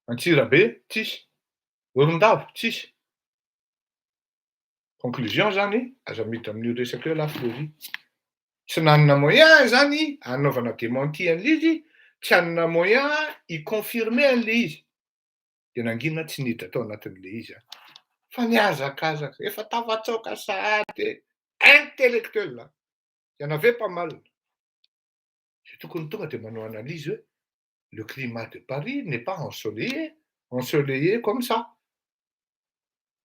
Antsirabe, tsisy. Orondavo, tsisy. Conclusion zany, aza mety amin'io resaka eo laflerie. Tsy nanana moyen zany anaovana démenti an'ilay izy, tsy hanana moyen i-confirmer an'ilay izy. Dia nanginona tsy niditra tao anatin'ilay izy. Fa niazakazaka, efa tafatsaoka sahady intellectuel. Il y en avait pas mal. C'est tokony tonga dia manao analyse hoe le climat de Paris n'est pas ensoleillé comme ça.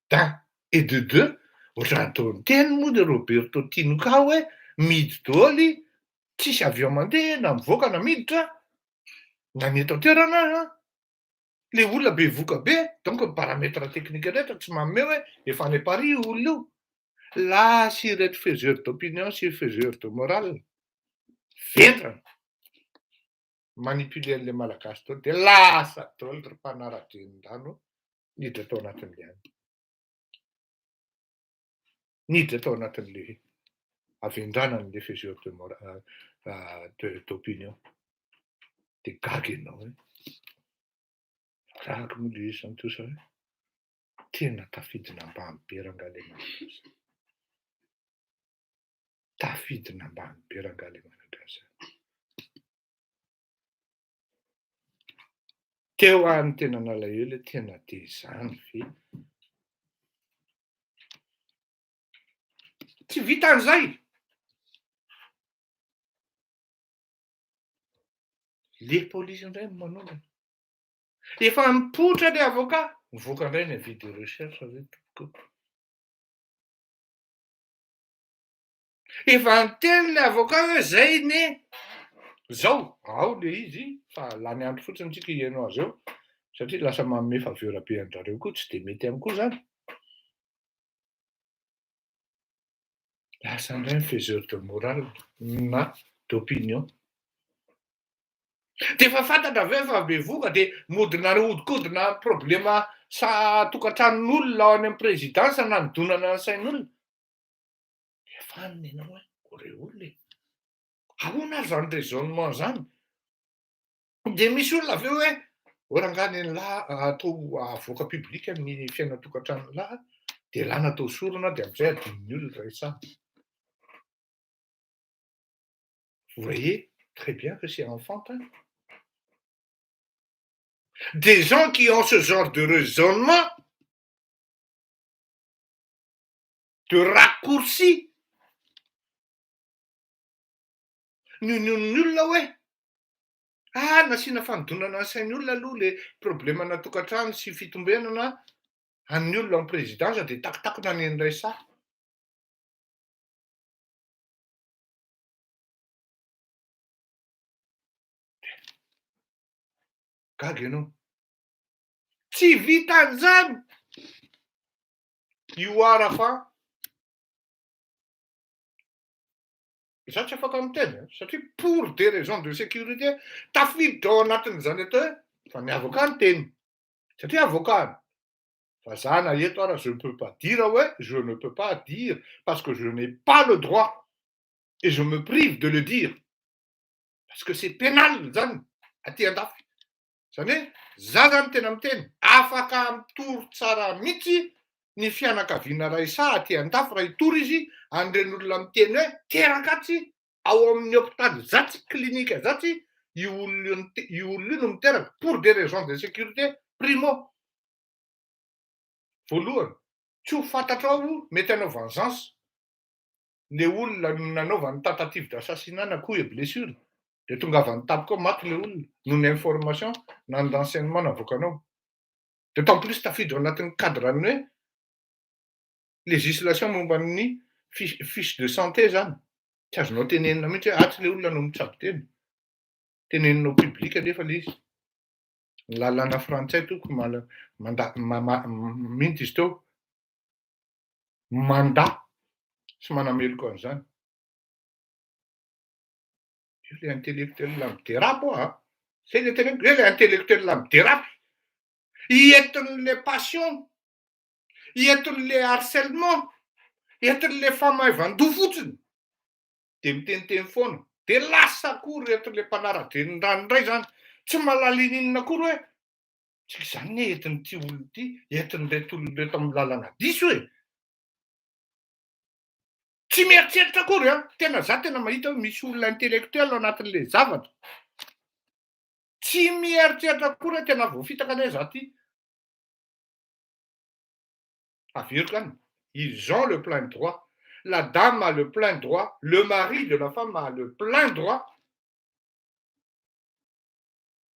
D'un. Et de deux, ohatrany ataony teny moa dia Roberto Tinuka hoe miditra daholo, tsisy avion mandeha na mivoaka na miditra, na ny eto an-toerana. Le olona be voka be, donc ny paramètre technique rehetra tsy manome hoe efa any Paris olona io. Là, si ireto faiseurs d'opinion sy faiseurs de morale ventrana manipuler an'ilay malagasy tao dia lasa daholo ry mpanara-drenirano niditra tao anatin'ilay any. Niditra tao anatin'ilay havendranan'ilay faiseurs de morale d'opinion. Dia gaga ianao hoe raha moa ilay izy Santosa hoe tena tafidina ambany be rangaha ilay malagasy. Tafidina ambany be rangaha ilay malagasy. Teo any tena nalahelo, tena dia izany ve? Tsy vitan'izay. Le polisy indray no manaonana. Efa mipoitra ilay avocat, mivoaka indray ny avis de recherche hoe tompoko. Efa niteny ilay avocat hoe zay ne zao, ao ilay izy, fa lany andro fotsiny tsika hiaino azy eo, satria lasa manome faveur be an'zareo koa, tsy dia mety amiko zany. Lasa indray ny faiseur de morale na d'opinion. Dia efa fantatra ve fa bevoka dia modina hodikodina problema tokantranon'olona ao any amin'ny présidence nanodonana ny sain'olona. Efa anona ianao hoe ore olona. Ahoana ary zany raisonnement zany? Dia misy olona aveo hoe orangany atao avoaka publika ny fiaina tokantrano lahy, dia lana atao sorona dia amin'izay adin'ny olona resaha. Vous voyez très bien que c'est enfantin. Des gens qui ont ce genre de raisonnement, de raccourci, nonon'olona hoe nasiana fanodonana ny sain'ny olona aloha le problema na tokantrano sy fitombenana an'ny olona amin'ny présidence dia takotakona ny resaha. Gaga ianao. Tsy vitan'izany. Io ara fa. Za tsy afaka miteny, satria pour des raisons de sécurité tafiditra ao anatin'izany atao hoe fa ny avocat ny teny. Satria avocat. Fa za na eto ara je ne peux pas dire ouais, je ne peux pas dire parce que je n'ai pas le droit et je me prive de le dire. Parce que c'est pénal zany aty an-dafy. Zany hoe za zany tena miteny afaka mitoro tsara mihitsy ny fianakaviana Raisa aty an-dafy raha hitory izy an'iren'olona miteny hoe terakatsy ao amin'ny hôpitaly zatsy klinika zatsy io olona io no miteraka pour des raisons de sécurité primo. Voalohany, tsy ho fantatrao mety hanao vengeance le olona nanaovany tentative d'assassinat na coup et blessure. Dia tonga avy nitapoka ao maty le olona noho ny information na ny renseignement navoakanao. D'autant plus tafiditra anatin'ny cadre-ny hoe législation momba ny fiche de santé zany. Tsy azonao tenenina mihitsy hoe tsy le olona no mitsabo teny. Teneninao publika nefa le izy. Ny lalàna frantsay toko mint izy teo mandat sy manameloka an'izany. Le intellectuel lamy dérape c'est le intellectuel lamy dérape. Ientin'le passion, ientin'le harcèlement, entin'le famahivan-doha fotsiny de miteniteny foana de lasa akory entin'le mpanara-dreniny ranoray zany tsy mahalalin'inona akory hoe tsika zany ne entin'ity olona ity entin'reto olona reto amin'ny lalana diso e tsy mieritreritra akory a tena za tena mahita hoe misy olona intellectuel ao anatin'le zavatra tsy mieritreritra akory hoe tena voafitaka ane za ty averiko any ils ont le plein droit. La dame a le plein droit, le mari de la femme a le plein droit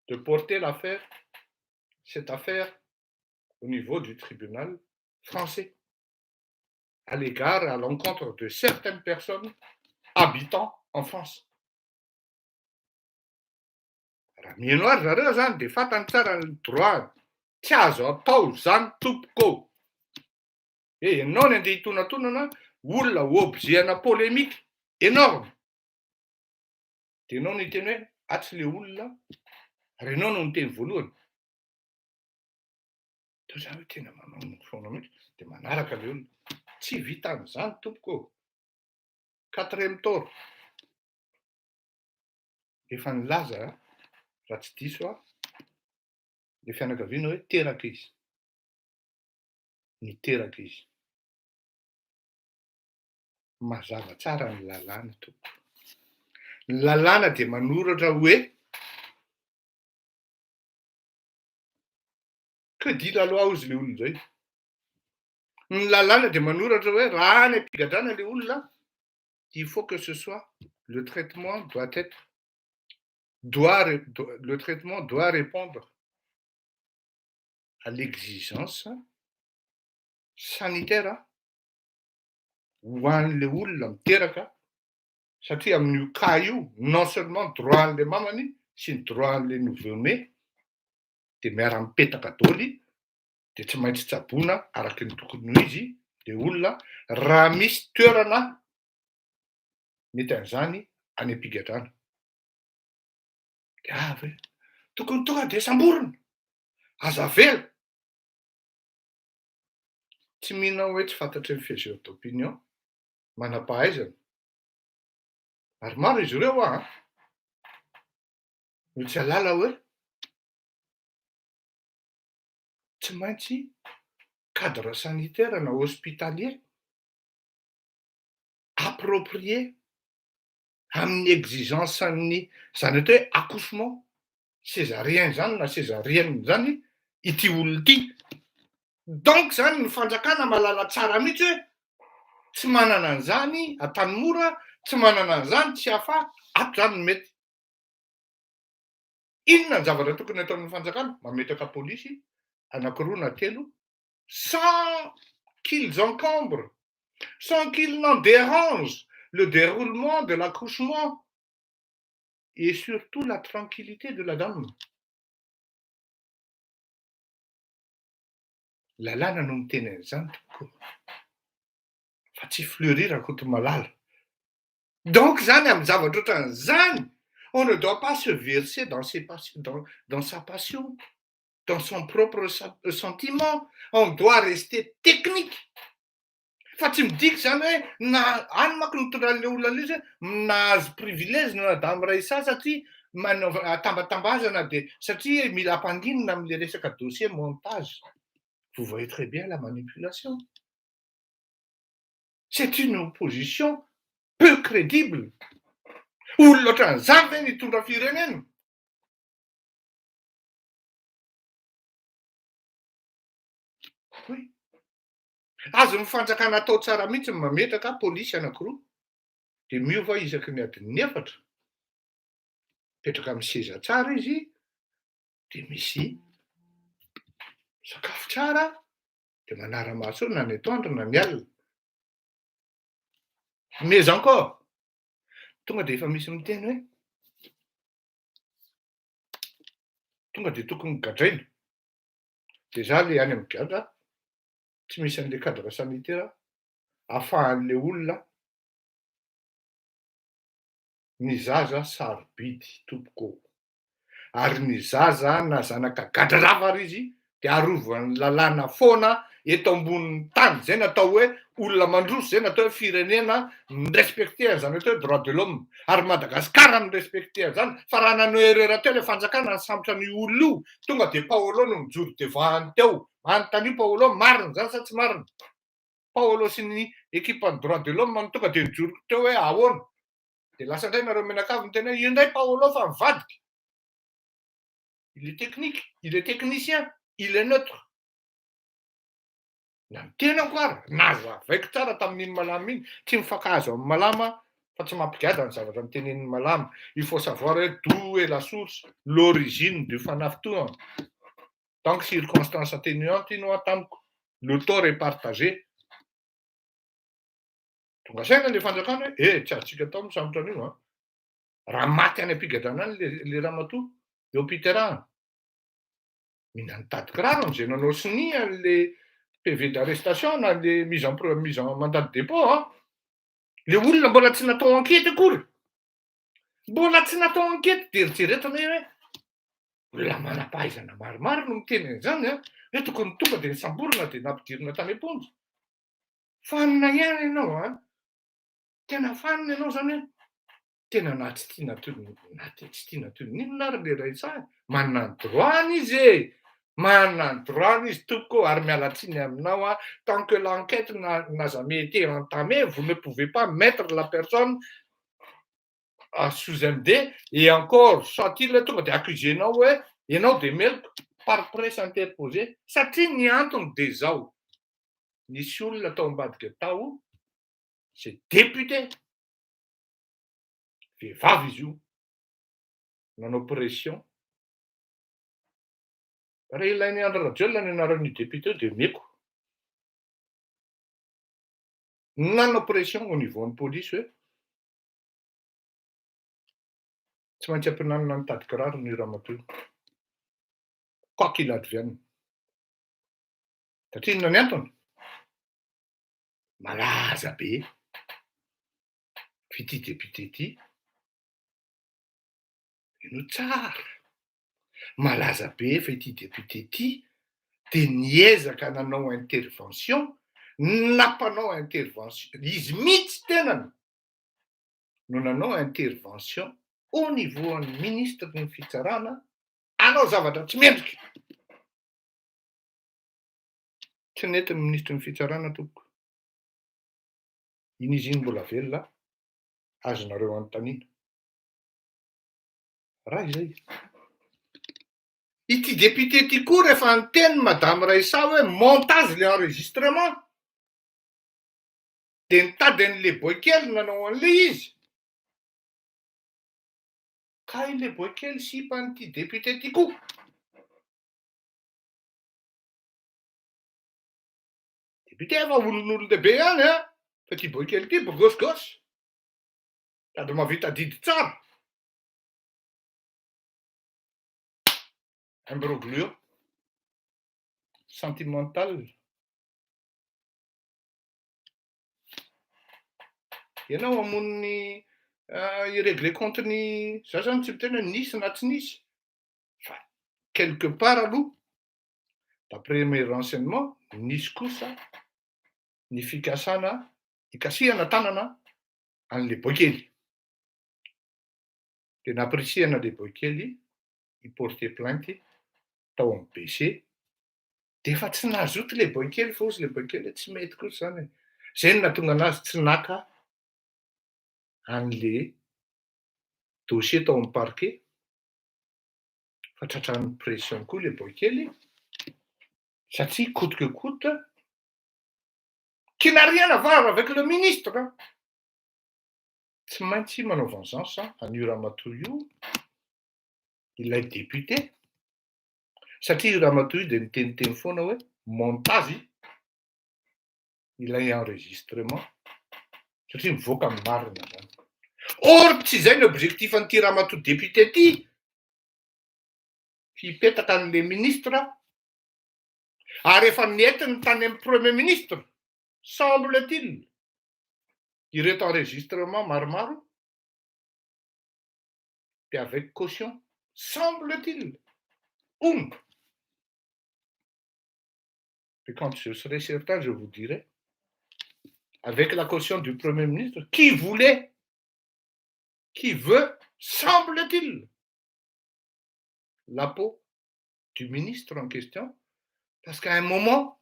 de porter l'affaire, cette affaire, au niveau du tribunal français, à l'égard, à l'encontre de certaines personnes habitant en France. Raha mihaino azy zareo zany de fantany tsara ny droit tsy azo atao zany tompoko. Ianao ny andeha hitonatonana olona objet-na polémique énorme. De ianao no hiteny hoe atsy le olona ary ianao no niteny voalohany. Tao za hoe tena manao foana mihitsy de manaraka le olona. Tsy vitan'izany tompoko. Quatrième tort. Efa nilaza raha tsy diso le fianakaviana hoe teraka izy. Niteraka izy. Mazava tsara ny lalàna tompoko. Ny lalàna de manoratra hoe que dit la loi ozy le olona zay. Ny lalàna de manoratra hoe raha any ampigadrana le olona il faut que ce soit le traitement doit répondre à l'exigence sanitaire ho an'le olona miteraka satria amin'io cas io non seulement droit an'le mamany sy ny droit an'le nouveau-né de miara-mipetaka daholo de tsy maintsy tsaboana araky ny tokony ho izy le olona raha misy toerana mety an'izany any ampigadrana. De avy tokony tonga de samborina aza vela tsy mihina hoe tsy fantatry ny faiseur d'opinion manam-pahaizana ary maro izy ireo no tsy alala hoe tsy maintsy cadre sanitaire na hospitalier approprié amin'ny exigence ny zany atao hoe accouchement césarien zany na césarienne zany ity olona ity. Donc zany ny fanjakana malala tsara mihitsy hoe tsy manana an'izany atany mora, tsy manana an'izany tsy hafa ato zany no mety. Inona ny zavatra tokony ataon'ny fanjakana? Mametaka polisy anankiroa na telo sans qu'ils encombrent, sans qu'ils n'en dérangent le déroulement de l'accouchement et surtout la tranquillité de la dame. Lalàna no miteny an'izany tompoko. Fa tsy fleurir koto malala. Donc zany amin'ny zavatra ohatran'izany, on ne doit pas se verser dans sa passion, dans son propre sentiment. On doit rester technique. Fa tsy midika zany hoe na any manko nitondran'le olona le izy hoe nahazo privilège na dame Raissa satria manao atambatambazana de satria mila hampandinina amin'le resaka dossier montage. Vous voyez très bien la manipulation. C'est une opposition peu crédible. Olona ohatran'izany ve nitondra firenena? Oui. Azo ny fanjakana atao tsara mihitsy mametraka polisy anankiroa de miova isaky ny adiny 4 petraka amin'ny seza tsara izy de misy sakafo tsara de manara-maso na ny atoandro na ny alina. Mais encore tonga de efa misy miteny hoe tonga de tokony gadraina de za le any amin'ny gadra tsy misy an'le cadre sanitaire ahafahan'le olona ny zaza sarobidy tompoko ary ny zaza na zanaka gadra lava ary izy dia arovany lalàna foana eto ambonin'ny tany. Zay natao hoe olona mandroso, zay natao hoe firenena nirespekte zany atao hoe droit de l'homme. Ary Madagasikara nirespekte zany, fa raha nanao erreur teo le fanjakana sambotra ny olona io, tonga dia Paolo no mijoro devant teo. Anontany Paolo marina zany sa tsy marina? Paolo sy ny ekipa ny droit de l'homme no tonga dia nijoro teo hoe ahoana. Dia lasa indray nareo menakavy miteny hoe io indray Paolo fa mivadika. Il est technique, il est technicien, il est neutre. Na ny tenako ary nazavaiko tsara tamin'iny malama iny, tsy mifankahazo amin'ny malama fa tsy mampigada ny zavatra mitenenin'ny malama. Il faut savoir d'où est la source, l'origine du fanaftoana. Donc circonstance atténuante ino tamiko, le tort est partagé. Tonga saina le fanjakana hoe tsy azontsika atao misambotra an'io raha maty any ampigadana any le ramatoa eo am-piterahana. Mila nitady kiraro am'izay nanao sini an'le PV d'arrestation na le mise en mandat de dépôt. Le olona mbola tsy natao enquête akory. Mbola tsy natao enquête dia eritreretana hoe olona manam-pahaizana maromaro no miteny an'izany hoe tokony tonga dia nisamborina dia nampidirina tany am-ponja. Fanina ihany ianao tena fanina ianao zany hoe tena na tsy tiana toy n'inona ary le raitsahy. Manana ny droit izy manana ny droit izy tompoko ary mialatsiny aminao tant que l'enquête n'a jamais été entamée, vous ne pouvez pas mettre la personne sous MD et encore soit-il tonga dia accusenao hoe ianao dia meloko par presse interposée satria ny antony dia zao. Nisy olona tao ambadika tao, c'est député. Vehivavy izy io, nanao pression. Raha ilain'ny Andry Rajoelina ny anaran'ny député dia meko. Nanao pression au niveau ny police hoe tsy maintsy ampianarina nitady kiraro ny ramatoa. Quoi qu'il advienne. Satria inona ny antony? Malaza be ity député ity. Ino tsara. Malaza be fa ity député ity dia niezaka nanao intervention, nampanao intervention, izy mihitsy tenany no nanao intervention au niveau ny ministre ny fitsarana anao zavatra tsy mendrika. Tsy nentin'ny ministre ny fitsarana tompoko. Iny izy iny mbola velona azonareo anontaniana. Raha izay. Ity député ity koa rehefa niteny madame Raissa hoe montage le enregistrement dia nitady an'le boikely nanao an'le izy. Ka ile boikely sipan'ity député ity koa. Député efa olon'olon-dehibe ihany fa ity boikely ity gosy. Sady mahavita didy tsara. Imbroglio sentimental. Ianao hamoniny irégler compte-ny za zany tsy miteny hoe nisy na tsy nisy. Fa quelque part aloha, d'après mes renseignements, nisy kosa ny fikasana ikasihana tanana an'le boikely. Dia naprisihana le boikely iporter plainte tao amin'ny BC. Dia efa tsy nazoto le boikely fa ozy le boikely tsy mety kosa zany. Zay no nahatonga anazy tsy naka an'le dossier tao amin'ny parquet. Fa tratran'ny pression koa le boikely satria coûte que coûte qui n'a rien à voir avec le ministre. Tsy maintsy manao vengeance an'io ramatoa io, ilay député. Satria io ramatoa io dia niteniteny foana hoe montage ilay enregistrement satria mivoaka amin'ny marina zany. Or tsy izay ny objectif an'ity ramatoa député ity. Hipetaka an'le ministra ary efa nientiny tany amin'ny premier ministre, semble-t-il, ireto enregistrement maromaro dia avec caution, semble-t-il. Et quand je serai certain, je vous dirai, avec la caution du Premier ministre, qui veut, semble-t-il, la peau du ministre en question, parce qu'à un moment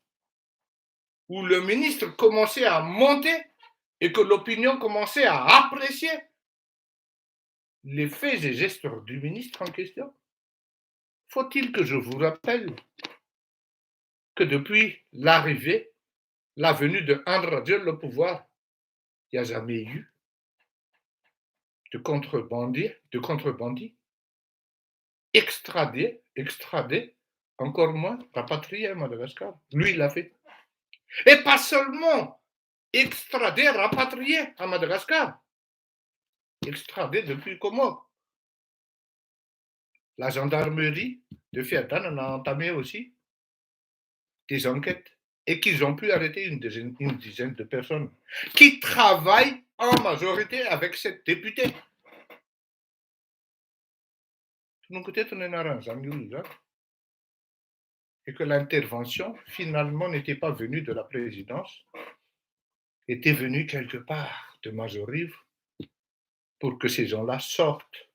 où le ministre commençait à monter et que l'opinion commençait à apprécier les faits et gestes du ministre en question, faut-il que je vous rappelle que depuis la venue de André Dieu au pouvoir, il n'y a jamais eu de contrebandiers extradés, encore moins rapatriés à Madagascar. Lui, il l'a fait. Et pas seulement extradés, rapatriés à Madagascar. Extradés depuis Comores. La gendarmerie de Fiatan en a entamé aussi des enquêtes et qu'ils ont pu arrêter une dizaine de personnes qui travaillent en majorité avec cette députée. Donc peut-être on est arrangeant, et que l'intervention finalement n'était pas venue de la présidence, était venue quelque part de Majorive pour que ces gens-là sortent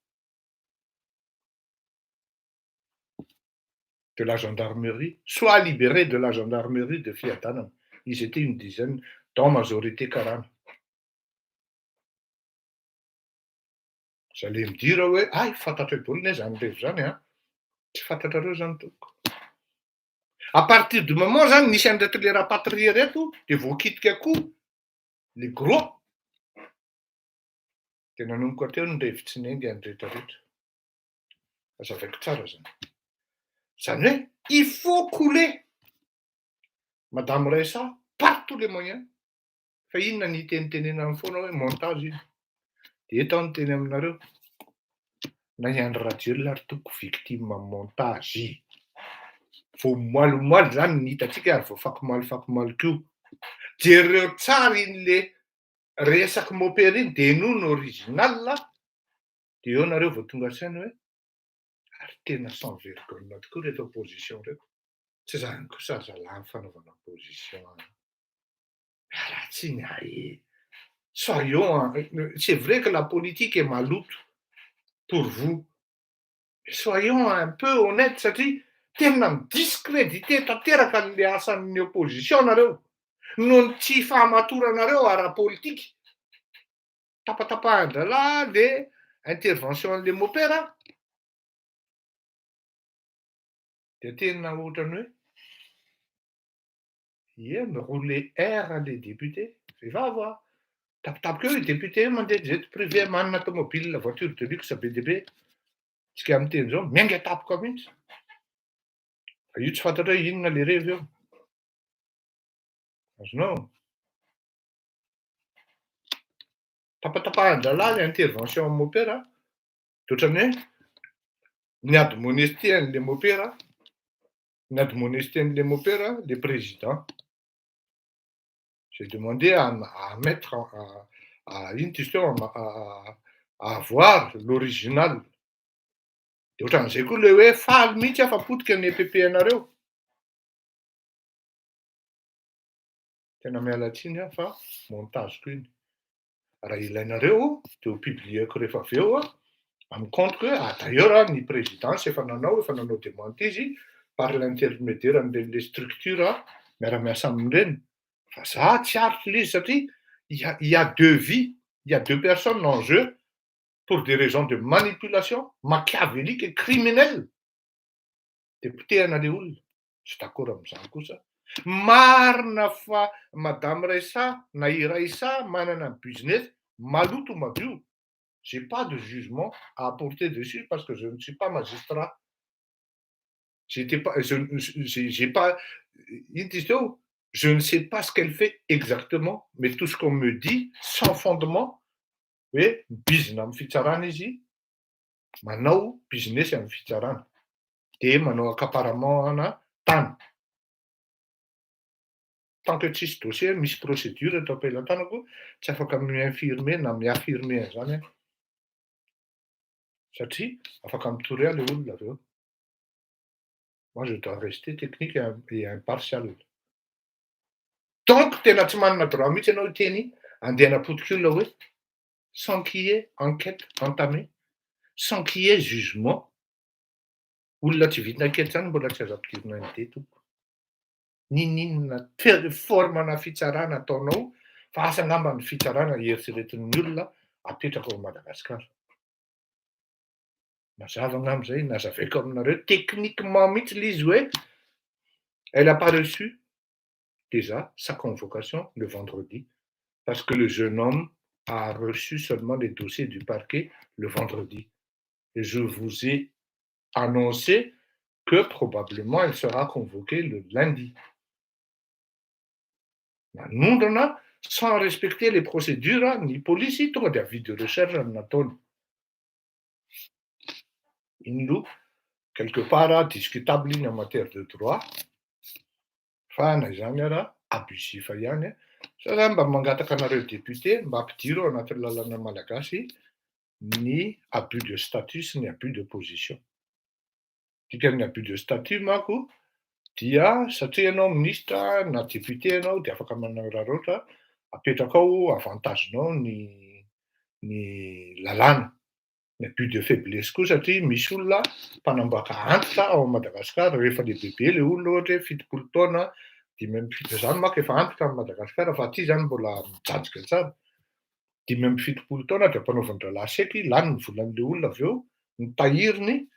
de la gendarmerie, soient libérés de la gendarmerie de Fiatana. Ils étaient une dizaine, dans majorité 40. Vous allez me dire, ouais, il faut à partir du moment où nous sommes les rapatriés, les vokit les gros, c'est un côté on il faut couler. Madame Ressa, par tous les moyens. Fait une année en fond, montage. Et tant que nous avons raté l'article victime montage. Faut mal, j'en n'y t'attiquer, faut fuck mal, que. Dire les resak m'opérer, des non original là. Tu en as revoté un garçon, ouais. Artena sans vergogne, notre cours d'opposition. C'est ça, ça l'enfant de l'opposition. Soyons, c'est vrai que la politique est maloute pour vous. Soyons un peu honnêtes, c'est-à-dire, tellement discrédité, ta terre quand les assan in opposition, non ci fa matura à la politique. Tapa, là, des interventions de m'opéra. T'étais dans votre nuit. Hier, me rouler R les députés. Il va voir. Tap que les députés m'ont dit, jet privé, man, automobile, la voiture de luxe, BDB. Ce qui a été zo, menga tap comme isso. Aí tu faz até ir na lire, viu? Mas não. Tapa, là, l'intervention m'opéra. Tout année, n'a de monestien les m'opéra. N'a de monestien les m'opéra, les présidents. J'ai demandé à mettre, à une question, à voir l'original. D'autant c'est que le fall, mi fa put que ne PPNRO. Tena mea latine fa montage queen. Raha ilainareo dia ho publieko rehefa avy eo amin'ny compte hoe d'ailleurs ny présidence efa nanao demande izy par l'intermédiaire amin'ireny structure miara-miasa amin'ireny. Fa za tsy aritra ilay izy satria il y a deux vies, il y a deux personnes en jeu pour des raisons de manipulation machiavélique et criminelle. Député an'ilay olona, tsy d'accord amin'izany kosa. Marina fa Madame Ressa na i Raissa manana business maloto madio. J'ai pas de jugement à apporter dessus parce que je ne suis pas magistrat. J'ai pas, je ne sais pas ce qu'elle fait exactement, mais tout ce qu'on me dit, sans fondement, oui, business am fitsarana izy, manao business am fitsarana. De manao accaparement tany. Tant que tsisy dossier, misy procédure atao am-pelantanako, tsy afaka mi-infirmer na mi-affirmer an'izany. Satria afaka mitory ilay olona avy eo. Moi, je dois rester technique et impartial. Donc tena tsy manana droit mihitsy ianao hiteny andeha hanapotika olona hoe sans qu'il y ait enquête entamée, sans qu'il y ait jugement. Olona tsy vita enquête zany mbola tsy azo ampidirina an'ity tompoko. N'inona formana fitsarana ataonao fa asa angamba ny fitsarana eritreretin'ny olona apetraka ao Madagasikara. Mazava angamba zay, nazavaiko aminareo techniquement mihitsy le izy hoe elle a pas reçu déjà sa convocation le vendredi parce que le jeune homme a reçu seulement les dossiers du parquet le vendredi. Et je vous ai annoncé que probablement elle sera convoquée le lundi. Nanondrana sans respecter les procédures ny polisy tonga de avis de recherche no nataony. Iny loha quelque part discutable iny en matière de droit fa na izany ara abusif ihany sa zany mba mangataka anareo député mba ampidiro ao anatin'ny lalàna malagasy ny abus de statut sy ny abus de position. Dikan'ny abus de statut manko dia satria ianao ministre na député ianao de afaka manao raha ohatra apetraka ao avantagenao ny lalàna. Ny abus de faiblesse koa satria misy olona mpanamboaka antitra ao Madagasikara rehefa lehibebe le olona ohatra hoe 70 taona, 17 zany manko efa antitra ao Madagasikara fa aty zany mbola mijajika tsara. 17 taona de ampanaovin-dralahy seky, lany ny volan'le olona avy eo, ny tahiriny,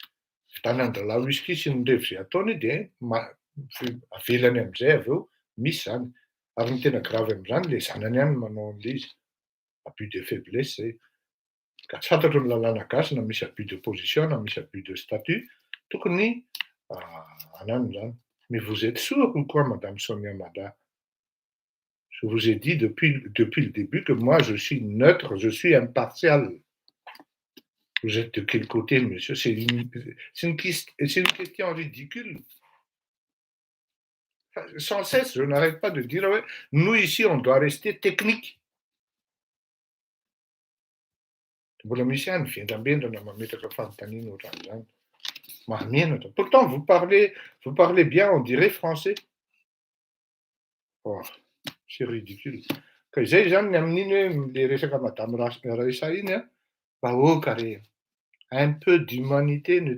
vitanan-dralahy whisky sy ny revy zay ataony de avelany am'izay avy eo misy zany. Ary ny tena grave am'zany le zanany ihany manao an'le izy. Abus de faiblesse zay. Ka tsy fantatro ny lalàna gasy na misy abus de position na misy abus de statut, tokony anano zany. Mais vous êtes sûr ou quoi, Madame Sonia Mada? Je vous ai dit depuis le début que moi je suis neutre, je suis impartial. Vous êtes de quel côté, monsieur? C'est une question ridicule. Sans cesse, je n'arrête pas de dire, ouais, nous ici, on doit rester technique. Pourtant, vous parlez bien, on dirait français. Oh, c'est ridicule. Zay zany ny amin'iny hoe le resaka madame Raisa iny a, vahoaka re. Un peu d'humanité ne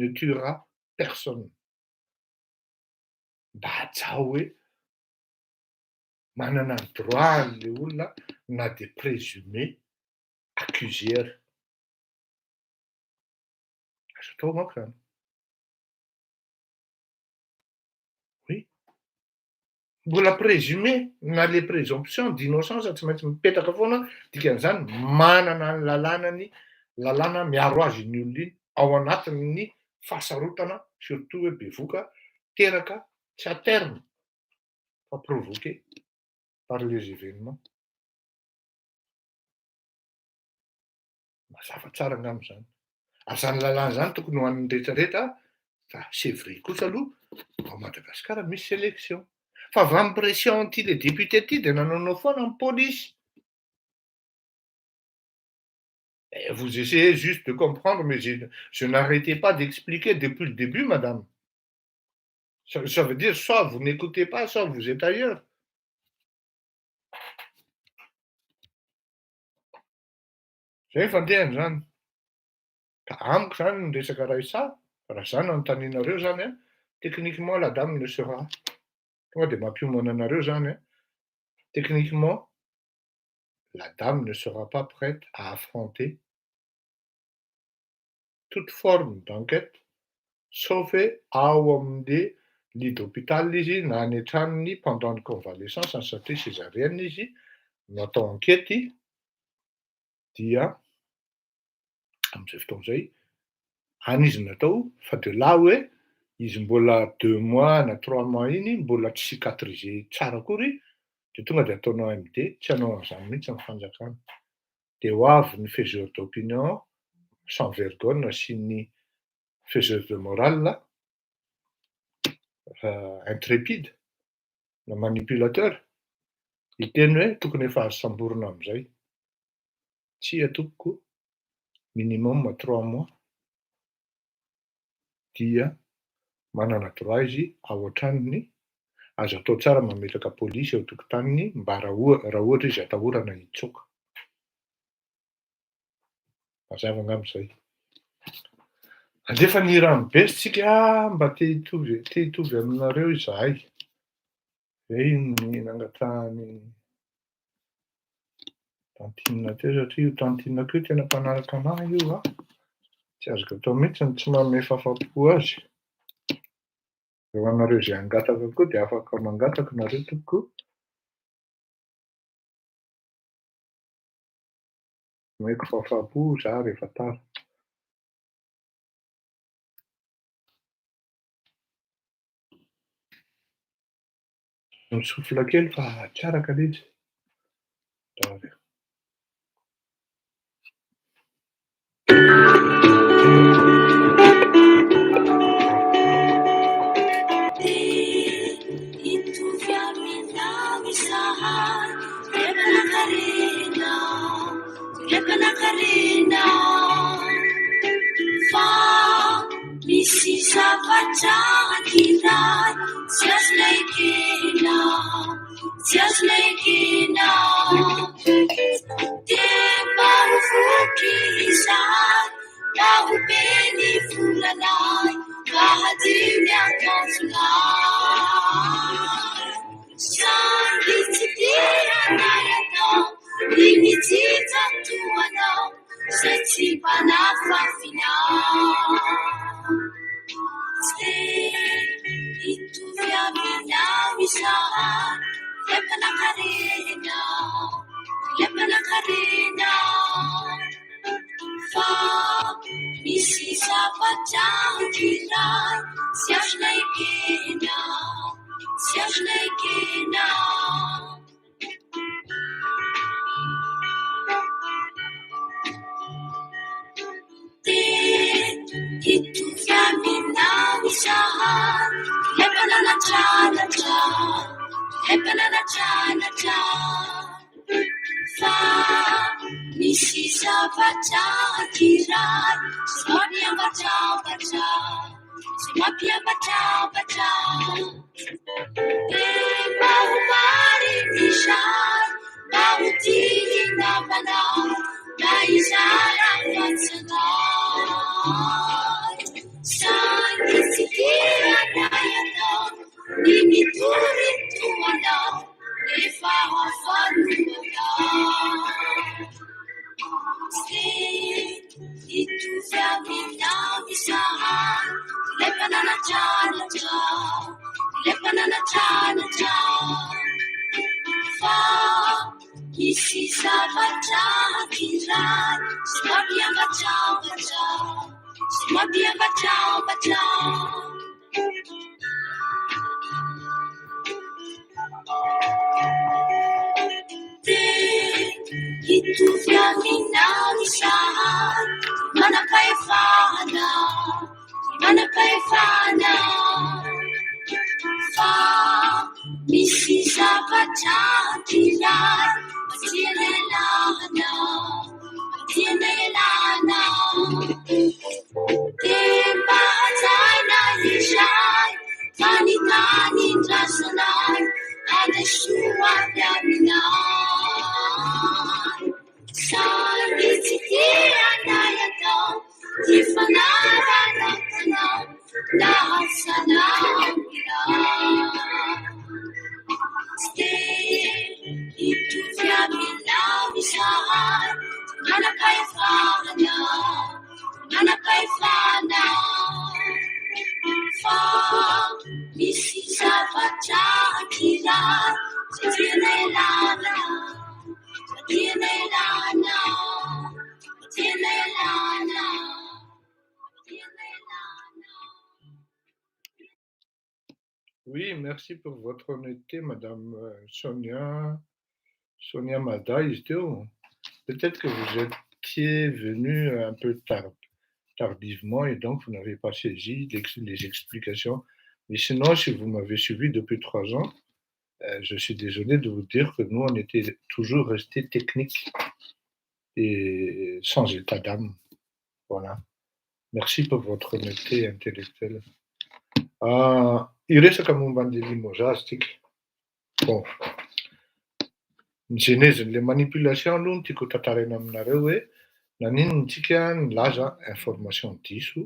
tuera personne. Mba hajao hoe manana ny droit le olona na de présumé accusé. Azo atao manko zany. Oui. Mbola présumé na le présomption d'innocence tsy maintsy mipetraka foana dikan'izany manana ny lalàna miaro azy iny olona iny ao anatin'ny fasarotana surtout hoe bevoka teraka tsy à terme fa provoqué par les événements. Mazava tsara angamba zany. Ary zany lalàna zany tokony ho an'ny rehetrarehetra fa c'est vrai kosa aloha ao Madagasikara misy sélection. Fa avy amin'ny pression ty le député ty de nanaonao foana ny polisy. Vous essayez juste de comprendre, mais je n'arrêtais pas d'expliquer depuis le début, madame. Ça veut dire soit vous n'écoutez pas, soit vous êtes ailleurs. Zay fandehany zany. Ka amiko zany ny resaka Raisa, raha zany anontanianareo zany, techniquement la dame ne sera, tonga de mampiomana anareo zany, techniquement la dame ne sera pas prête à affronter toute forme d'enquête, sauf ao amin'ny lit d'hôpital izy na any an-tranony pendant ny convalescence satria césarienne izy no atao enquête dia am'izay fotoana zay any izy natao fa de là hoe izy mbola 2 mois na 3 mois iny mbola tsy cicatrisé tsara akory de tonga de ataonao MD, tsy hanao an'izany mihitsy ny fanjakana. De ho avy ny faiseur d'opinion sans vergogne sy ny faiseur de morale intrépide na manipulateur hiteny hoe tokony efa azo samborina am'izay. Tsy atopoko minimum 3 mois dia manana droit izy ao an-tranony azo atao tsara mametraka polisy eo tokotaniny mba raha ohatra izy atahorana hitsoaka. Mazava angamba izay. Alefa ny rano be sitsika mba te hitovy aminareo izahay. Zay ny nangatahany tantinina teo satria io tantinina ko tena mpanaraka anahy io tsy azoko atao mihitsy ny tsy manome fahafa-po azy. Eo anareo izay hangataka koa dia afaka mangataka nareo tompoko. Omeko fahafa-po za rehefa tara. Misofla kely fa tsy araka ilay izy. Misy zavatrangiray tsy azo laikina, tsy azo laikina. Dia mba ho voky izany, mba ho be ny volanay, mba hadio ny akanjonay. Sangy tsy tianay atao, igny tsy tatoanao, zay tsy mba nafafinao. Hitovy aminao izahay, lempanankarena, fa misy zavatrangiray tsy azo laikina, tsy azo laikina. Hitovy aminao izahay, lempananatranatra, fa misy zavatrangiray tsy mampiambatrambatra, tsy mampiambatrambatra. Mba ho mariny izay, mba ho tiany namanay, na izay afatsanay. Sangy tsy tianay atao, ny mitoritoanao, efa hafanolonao. Hitovy aminao izahay, lempananatranatra, fa misy zavatrangiray tsy mampiambatrambatra, tsy mampiambatrambatra. Hitovy aminao izahay, manam-pahefana, fa misy zavatrangiray tiana ialana, dia mba hajaina izay, fa ny tanin-drazanay andesoa avy aminay. Sangy tsy tianay atao, ty fanaranatanao, na hasanambilay. Hitovy aminao izahay, manam-pahefana, fa misy zavatrangiray tsy tiana ialana, tiana ialana, tiana ialana, tiana ialana. Oui, merci pour votre honnêteté, Madame Sonia Mada, izy teo. Peut-être que vous étiez venu un peu tardivement et donc vous n'avez pas saisi les explications. Mais sinon, si vous m'avez suivi depuis 3 ans, je suis désolé de vous dire que nous, on était toujours restés techniques et sans état d'âme. Voilà. Merci pour votre honnêteté intellectuelle. Hiresaka momba an'ilay limogeage tsika. Bon, ny genezin'ilay manipulation aloha no tiako tantaraina aminareo hoe naninona tsika nilaza information diso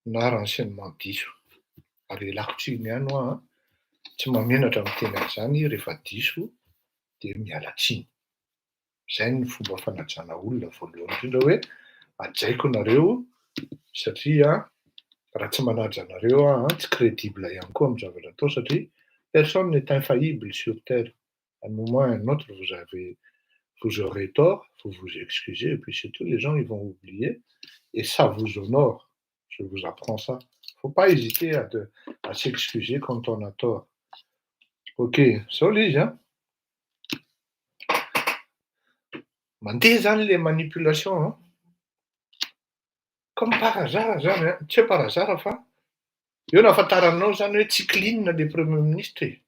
na renseignement diso. Ary ialako tsiny ihany ho aho tsy mamenatra miteny an'izany rehefa diso de miala tsiny. Zay ny fomba fanajana olona voalohany indrindra hoe ajaiko nareo satria raha tsy manaja anareo aho tsy crédible ihany koa amin'ny zavatra atao satria personne n'est infaillible sur terre. À un moment ou à un autre, vous aurez tort, vous vous excusez, et puis surtout, les gens, ils vont oublier, et ça vous honore. Je vous apprends ça. Faut pas hésiter à s'excuser quand on a tort. Ok, solide, hein? Mandeha zany le manipulation, hein? Comme par hasard zany, hein? Tsy hoe par hasard fa eo nahafantaranao zany hoe tsy clean le premier ministre e.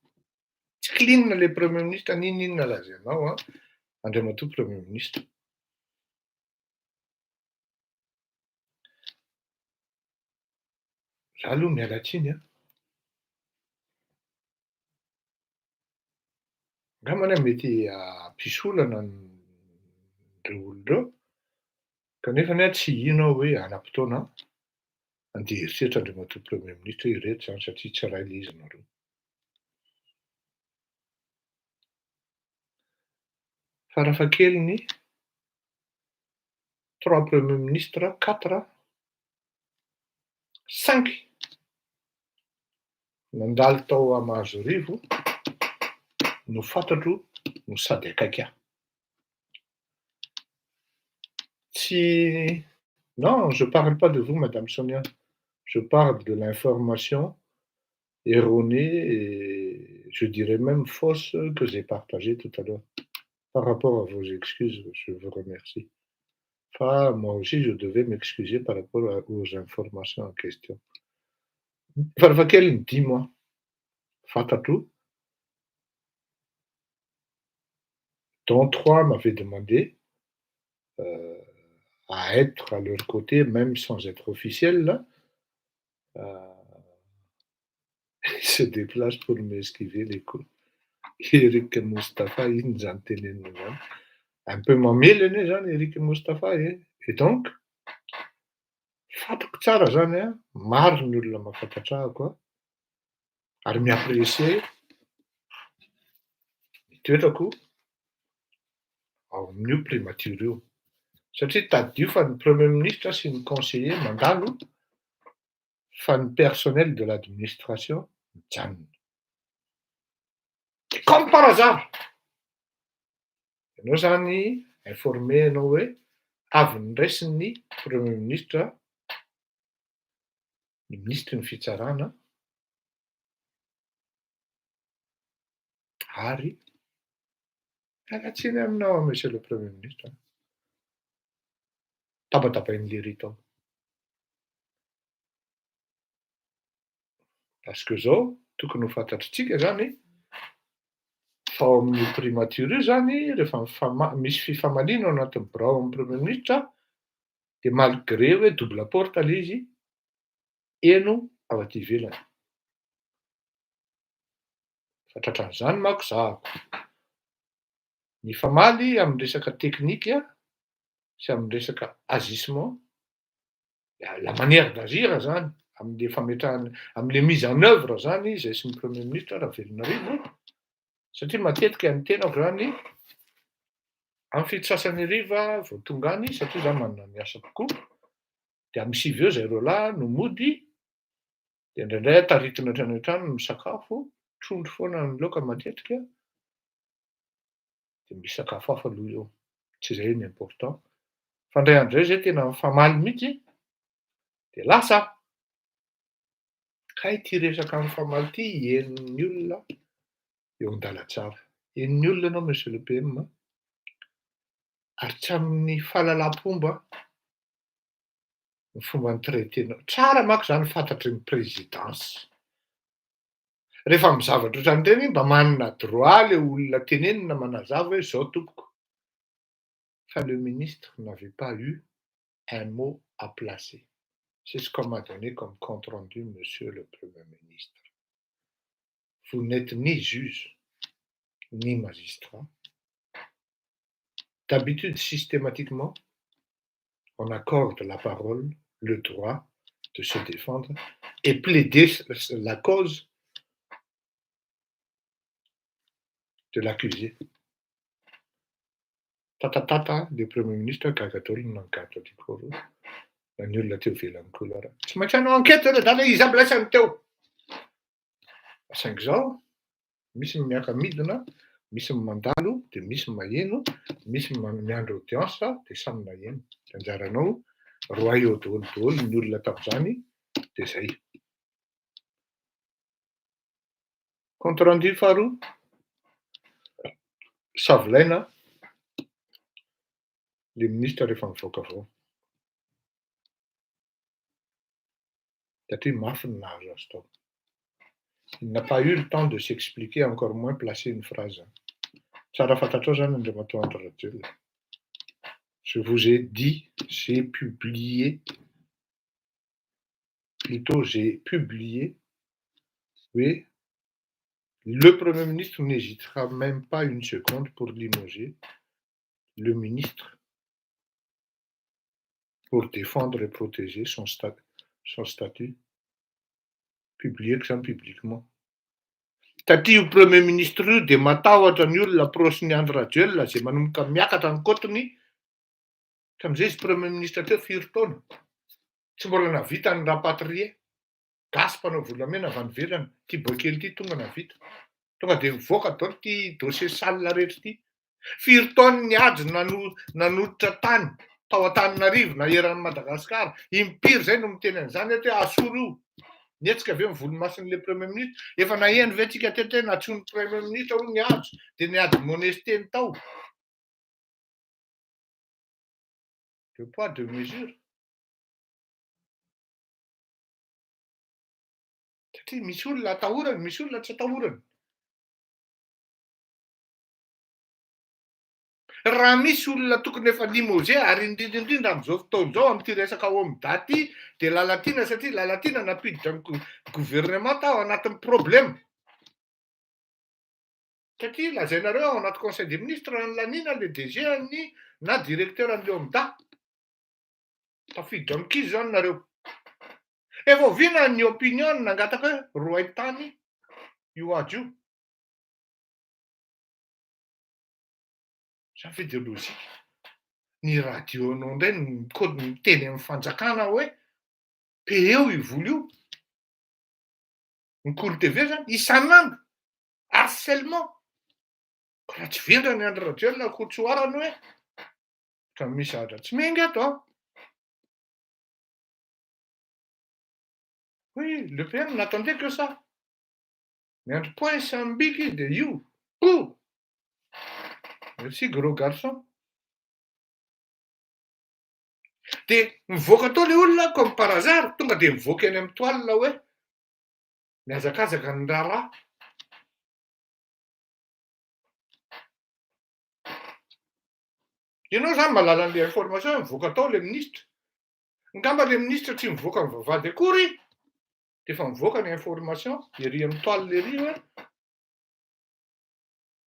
Tsy clean le premier ministre, n'inona lazainao, hein? Andriamatoa premier ministre. Za aloha miala tsiny, hein? Angambany mety hampisolana reo olona reo, kanefany tsy ino aho hoe anam-potoana andeha hieritreritra andriamatoa premier ministre hoe ireto zany satria tsy raha ilay izy nareo. Farafahakeliny 3 premier ministres, 4, 5 nandalo tao Amahazorivo no fantatro no sady akaiky ahy. Non, je parle pas de vous, Madame Sonia. Je parle de l'information erronée et je dirais même fausse que j'ai partagée tout à l'heure. Par rapport à vos excuses, je vous remercie. Enfin, moi aussi, je devais m'excuser par rapport aux informations en question. Farafahakeliny 10 mois. Fantatro. Dont 3 m'avaient demandé à être à leur côté, même sans être officiel, là. Ils se déplacent pour m'esquiver les coups. Eric Moustapha, iny zany tenenina zany. Un peu mamely anie zany Eric Moustapha e. Et donc, fantako tsara zany a, maro ny olona mahafantatra ahy koa, ary mi-apprécier ny toetrako ao amin'io primature io. Satria tadio fa ny premier ministre sy ny conseiller mandalo fa ny personnel de l'administration mijanona. Comme par hasard! Ianao zany informé anao hoe avy niraisin'ny premier ministre ny ministry ny fitsarana ary mialatsiny aminao monsieur le premier ministre. Tabatabain'le rito ao. Parce que zao tokony ho fantatritsika zany fa ao amin'ny primature io zany rehefa misy fifamaliana ao anatin'ny birao amin'ny premier ministre de malgré hoe double porte le izy, eno ao aty ivelany. Fantatran'izany manko zahako. Ny famaly amin'ny resaka teknika sy amin'ny resaka agissement, la manière d'agir zany amin'le fametrahana, amin'le mise en œuvre zany izay sy ny premier ministre Ravelonarivo, satria matetika ny tenako zany amin'ny fito sasany hariva vao tonga any satria za manana miasa kokoa, de amin'ny 6 eo zay roalahy no mody, de indraindray taritina hatrany an-trano misakafo, trondro foana ny laoka matetika, de misy sakafo hafa aloha eo. Tsy zay ny important. Fa indray andro zay tena mifamaly mihitsy, de lasa aho. Kay ity resaka mifamaly ity henon'ny olona eo an-dalatsara. Henon'ny olona anao monsieur le PM, ary tsy amin'ny fahalalam-pomba ny fomba nitraitenao. Tsara manko zany fantatry ny présidence. Rehefa mizavatra ohatran'ireny mba manana droit le olona tenenina manazava hoe zao tompoko. Fa le ministre n'avait pas eu un mot à placer. C'est ce qu'on m'a donné comme compte rendu, monsieur le Premier ministre. vous n'êtes ni juge, ni magistrat. D'habitude, systématiquement, on accorde la parole, le droit de se défendre et plaider la cause de l'accusé. Tatatata di Primo Ministro kagatolo nankato di koro. Ny olona teo ivelany kolara. Tsy maintsy hanao enquête le dala izy aby laisany teo. Saingy zao, misy miaka midina, misy mandalo, de misy maheno, misy miandro audience, de samy maheno. De anjaranao roa eo daholo ny olona tamin'izany, de zay. Compte rendu faharoa. Savolaina le ministre rehefa mivoaka avao. Satria mafy ny nahazo azy tao. Il n'a pas eu le temps de s'expliquer, encore moins placer une phrase. Tsara fantatrao zany Andriamatoa Andry Rajoelina. Je vous ai dit, j'ai publié, oui, le Premier ministre n'hésitera même pas une seconde pour limoger le ministre pour défendre et protéger son statut, publié publiquement. Taty io Premier ministre io de matahotra ny olona prosiny Andry Rajoelina zay manomboka miakatra ny kotony tam'izay izy Premier ministre teo 4 taona. Tsy mbola navita ny rapatrié. Gasy mpanao volamena avy any ivelany, ty boakely ty tonga navita. Tonga de mivoaka daholo ty dossier sale rehetra ty. 4 taona ny ady nanoditra tany tao Antananarivo na eran'ny Madagasikara. Impiry zay no miteny an'izany hoe asoro io. Nietsika aveo volomasin'le Premier ministre, efa naheno ve tsika teto hoe natsony Premier ministre hoy niady, de niady monesteny tao. Le poids de mesure. Satria misy olona atahorany, misy olona tsy atahorany. Raha misy olona tokony efa limogé ary indrindra amin'izao fotoana izao amin'ity resaka homme-daty de Lalatina, satria Lalatina napiditra ny gouvernement tao anatin'ny problème. Satria lazainareo ao anaty conseil des ministres ny laniana le DG-ny na directeur an'le homme-da. Tafiditra mikizy zany nareo. Efa oviana ny opinion nangataka hoe roa tany io ady io. Zafy de lozika. Ny radio anao ndray miteny amin'ny fanjakana hoe eo ivoly io. Ny Kolo TV zany isan'andro harcèlement. Ka raha tsy vendra ny Andry Rajoelina kotsoarany hoe ka misy adra tsy mengy ato. Oui, le PM n'attendait que ça. Miandry point sambiky de io. Merci gros garçon. De mivoaka tao le olona comme par hasard, tonga de mivoaka eny amin'ny toalina hoe miazakazaka ny raharaha. Ianao zany mahalala an'le information mivoaka tao le ministre. Ngamba le ministre tsy mivoaka ny vavahady akory, de efa mivoaka ny information, ery amin'ny toalina ery hoe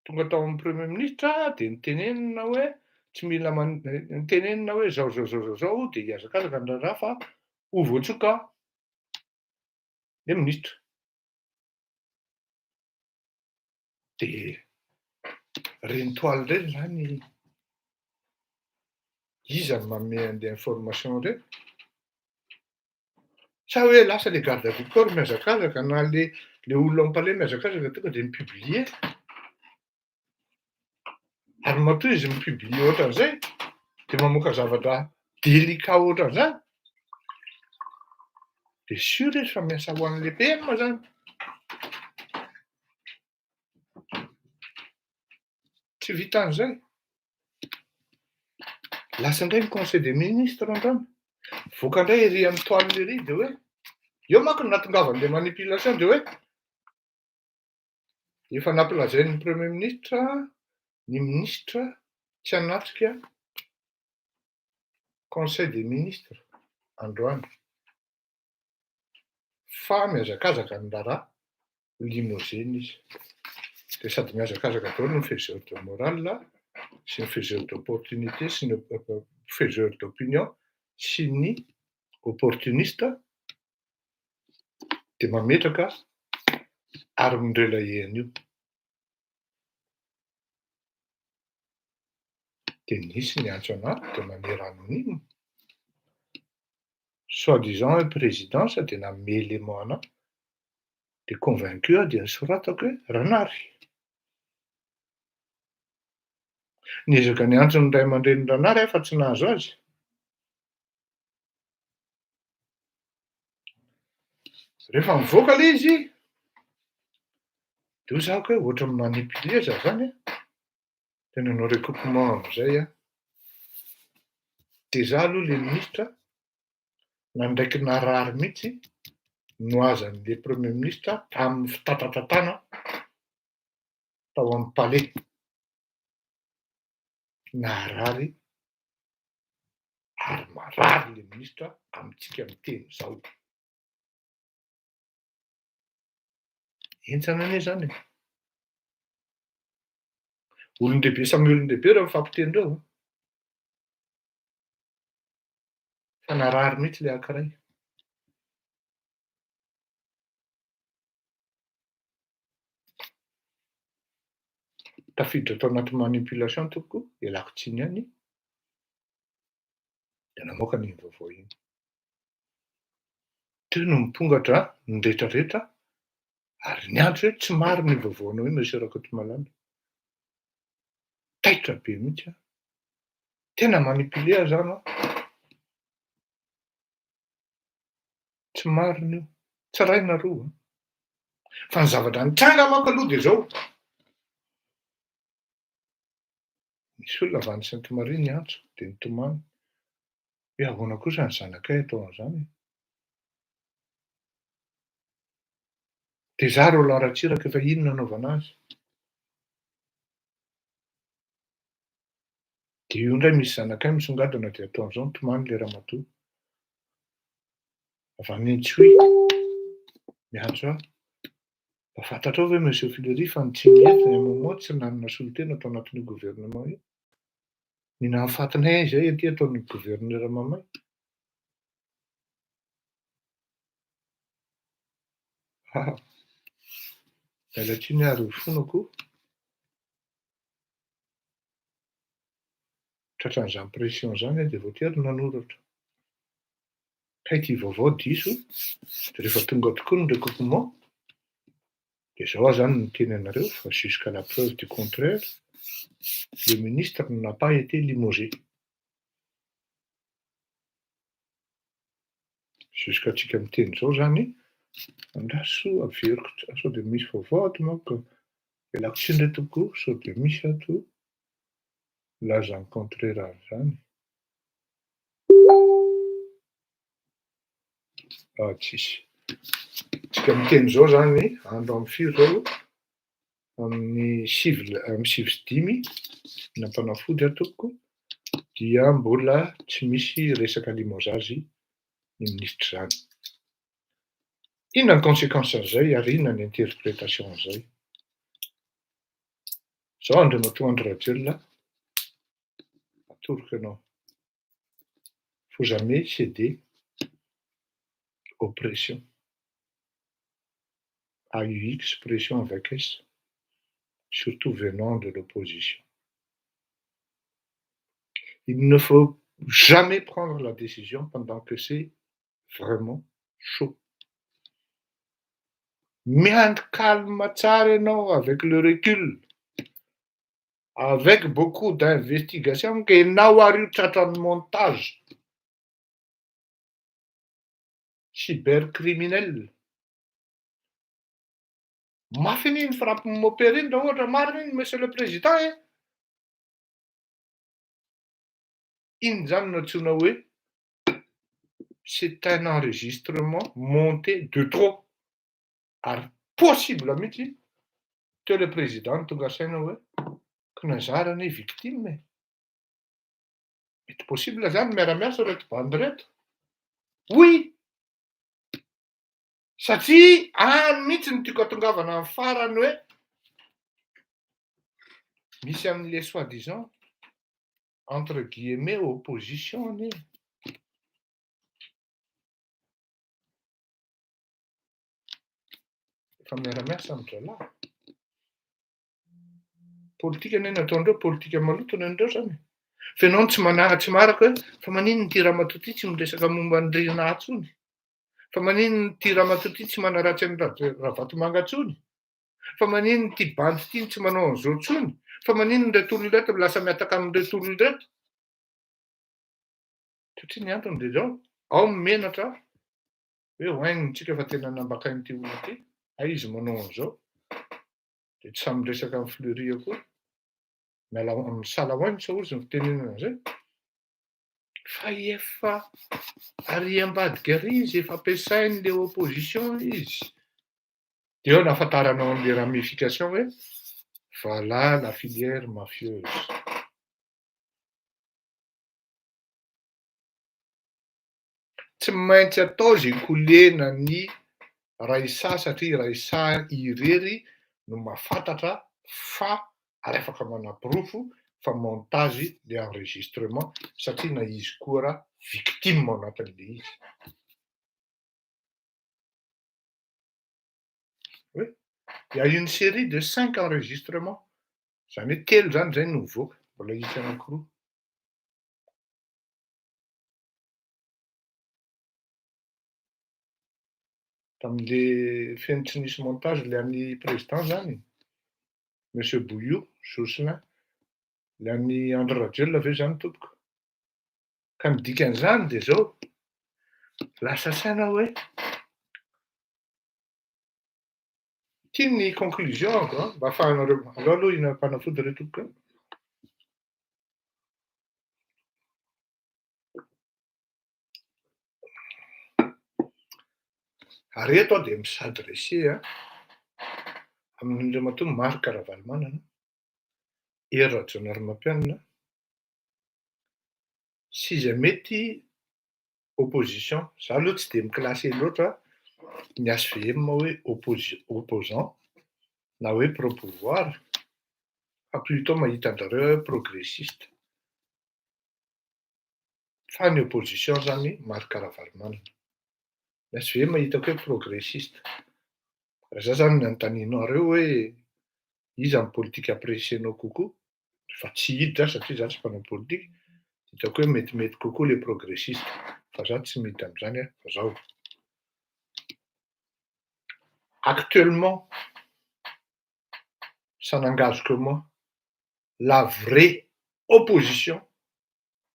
tonga tao amin'ny Premier ministre de nitenenina hoe tsy mila nitenenina hoe zao de hiazakazaka ny raharaha fa ho voatsoka le ministre. De reny toile reny zany iza ny manome an'le information reny. Sa hoe lasa le garde du corps miazakazaka na le olona ampalay miazakazaka tonga de mipublier. Ary matoa izy mipublier ohatran'izay de mamoaka zavatra délicat ohatran'izany. De sûr izy fa miasa ho an'le PM zany. Tsy vita an'izay. Lasa indray ny conseil des ministres androny. Voaka indray ery amin'ny toalina ery de hoe eo manko no nahatongavan'le manipulation de hoe efa nampilazain'ny Premier ministre ny ministre tsy hanatrika conseil des ministres androany. Fa miazakazaka ny raharaha limoseny izy. Dia sady mihazakazaka daholo ny faiseur de morale sy ny faiseur d'opportunité sy ny faiseur d'opinion sy ny opportuniste dia mametraka ary mindrelaheny io. Dia nisy ny antso anahy dia manera anonyme. Soi-disant hoe présidence dia nanome élément anahy dia convaincu aho dia nisoratako hoe Ranary. Niezaka ny antso ny ray aman-dreny Ranary aho fa tsy nahazo azy. Rehefa mivoaka ilay izy dia ho zahako hoe ohatry ny manipulé zaho zany dia nanao recoupement amin'izay aho. Dia izaho aloha ilay ministra nandraiky narary mihitsy noazan'ilay premier ministre tamin'ny fitatatantana tao amin'ny palais. Narary ary marary ilay ministra amintsika miteny izao. Entsana anie zany e. Olon-dehibe samy olon-dehibe raha mifampiteny ireo. Fa narary mihitsy ilay ankiray. Tafiditra tao anaty manipulation tokoa, ialako tsiny ihany. Dia namoaka an'iny vaovao iny. Teo no mipongatra ny rehetrarehetra ary ny antso hoe tsy marina io vaovaonao io Monsieur Rakotomalala. Taitra be mihitsy aho. Tena manipulé aho zany aho. Tsy marina io. Tsy ray na roa. Fa ny zavatra nitranga manko aloha dia izao. Misy olona avy any Sainte-Marie ny antso dia nitomany hoe ahoana kosa ny zanakay atao an'izany. Dia izaho reo laharatsiraka efa ino nanaovana azy. Dia io indray misy zanakay misongadina dia atao an'izao nitomany ilay ramatoa. Avy any Antsohihy miantso aho. Mba fantatrao ve Monsieur Fleury fa ny Tsimihety ny Momo tsy nanana solotena atao anatin'io gouvernement io. Ny nahafatinay izay aty ataon'ny gouverneur Mamay. Miala tsiny ary ho fonako. Tratran'izany pression zany dia voatery nanoratra. Kay ity vaovao diso dia rehefa tonga tokoa ny recoupement dia izao aho zany no teny anareo fa jusqu'à la preuve du contraire, le ministre n'a pas été limogé. Jusqu'à tsika miteny izao zany, andraso averiko sao dia misy vaovao ato manko ialako tsiny indray tokoa sao dia misy ato laza ny contraire zany. Tsisy. Tsika miteny izao zany andro amin'ny firy izao amin'ny sivy sy dimy nampanafody atoko dia mbola tsy misy resaka limozazy ny ministra zany. Inona ny conséquence an'izay ary inona ny interprétation an'izay? Izao André Matoandro Rajoelina, atoroko ianao. Faut jamais céder aux pressions. AUX, pression avec S, surtout venant de l'opposition. Il ne faut jamais prendre la décision pendant que c'est vraiment chaud. Miandry calme tsara ianao avec le recul, avec beaucoup d'investigation, que ianao ary io tratran'ny montage cybercriminel. Mafy an'iny frappe-mopéry iny raha ohatra marina iny Monsieur le Président e. Iny zany no antsoina hoe c'est un enregistrement monté de trop. Ary possible mihitsy teo le président tonga saina hoe kinazarany victime. Mety possible zany miara-miasa reto bandy reto. Oui. Satria mihitsy ny tiako atongavana amin'ny farany hoe misy amin'le soi-disant entre guillemets opposition anie. Efa miara-miasa amindrelahy. Politika anie nataondreo politika maloto nendreo zany. Fa ianao tsy maraka hoe fa manino ny ty Ramatoa ty tsy miresaka momba ny Rina tsony. Fa manino ny ty Ramatoa ty tsy manaratsy ny Ravatomanga tsony. Fa manino ny ty bandy ty tsy manao an'izao tsony. Fa manino ny reto olona reto lasa miataka amin'reto olona reto. Satria ny antony dia zao, ao mimenatra hoe hoaingontsika fa tena nambakain'ity olona ty. Izy manao an'izao. Dia tsy samy resaka amin'ny fleuria koa. Miala amin'ny salahoainy sa ozy ny fitenenana zay. Fa efa ariam-badika ary izy, efa ampiasain'le opposition izy. Dia eo nahafantaranao an'le ramification hoe voilà la filière mafieuse. Tsy maintsy atao zay kolena ny Raisa satria Raisa irery no mahafantatra fa ary afaka manapirofo fa montage le enregistrement satria na izy koa raha victime ao anatin'le izy. Oui, il y a une série de 5 enregistrements. Zany hoe telo zany zay no mivoaka, mbola hisy anankiroa. Tamin'le feno tsy nisy montage le an'ny président zany, Monsieur Bouillou, Jocelyn, le an'ny André Rajoelina ve zany tompoko. Ka ny dikan'izany dia zao, lasa saina hoe ity ny conclusion mba ahafahanareo aloha ina mpanafody re tompoko. Areto aho dia misadresser amin'indray matoa Marc Ravalomanana, ery Rajaonarimampianina, sy izay mety opposition. Za aloha tsy dia miklasé loatra ny HVM hoe opposant na hoe pro-pouvoir, fa plutôt mahita anjareo progressiste. Fa ny opposition zany Marc Ravalomanana. Ny HVM hitako hoe progressiste. Raha za zany nanontanianareo hoe iza amin'ny politika apprécienao kokoa, fa tsy hiditra satria za tsy mpanao politika, hitako hoe metimety kokoa le progressiste. Fa za tsy mety amin'izany fa zao. Actuellement, ça n'engage que moi, la vraie opposition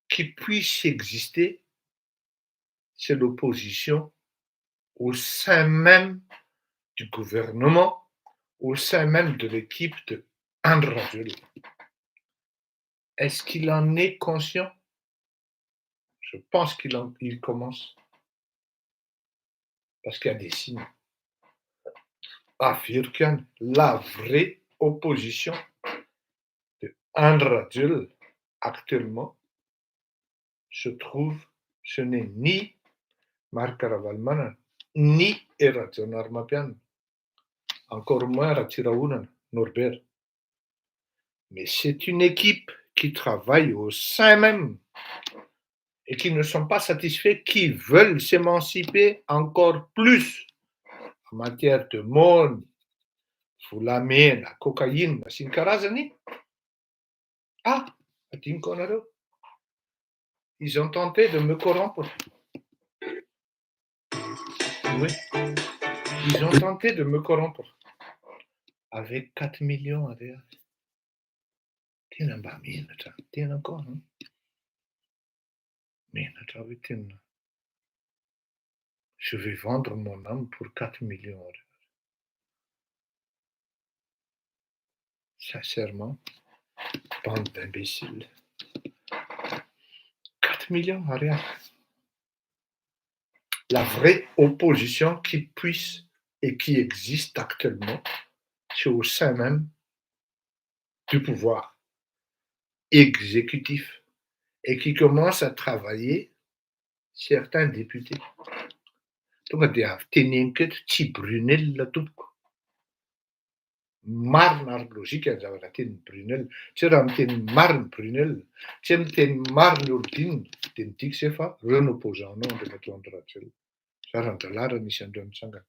qui puisse exister, c'est l'opposition au sein même du gouvernement, au sein même de l'équipe de André Rajoelina. Est-ce qu'il en est conscient? Je pense qu'il commence. Parce qu'il y a des signes. Affirme la vraie opposition de André Rajoelina actuellement se trouve, ce n'est ni Marc Ravalomanana, ni Rajaonarimampianina, encore moins Ratsirahonana, Norbert. Mais c'est une équipe qui travaille au sein même et qui ne sont pas satisfaits, qui veulent s'émanciper encore plus en matière de monde, volamena, cocaïne, sy ny karazany. Adiniko anareo. Ils ont tenté de me corrompre. Oui, ils ont tenté de me corrompre. Avec 4 millions ariary. Tena mba menatra, tena koa. Menatra hoe tena. Je vais vendre mon âme pour 4 millions ariary. Sincèrement, bande d'imbéciles. 4 millions ariary. La vraie opposition qui puisse et qui existe actuellement, c'est au sein même du pouvoir exécutif et qui commence à travailler certains députés. tonga dia avy teneniko eto tsy Brunel tompoko. Marina ary lôjika ny zavatra tenin'ny Brunel. Tsy hoe raha miteny marina Brunel, tsy hoe miteny marina Ordine, dia midika izay fa reo no opposant-nao Andry Masoandro Rajoelina. Zaran-dalàra nisy an'ireo mitsangana.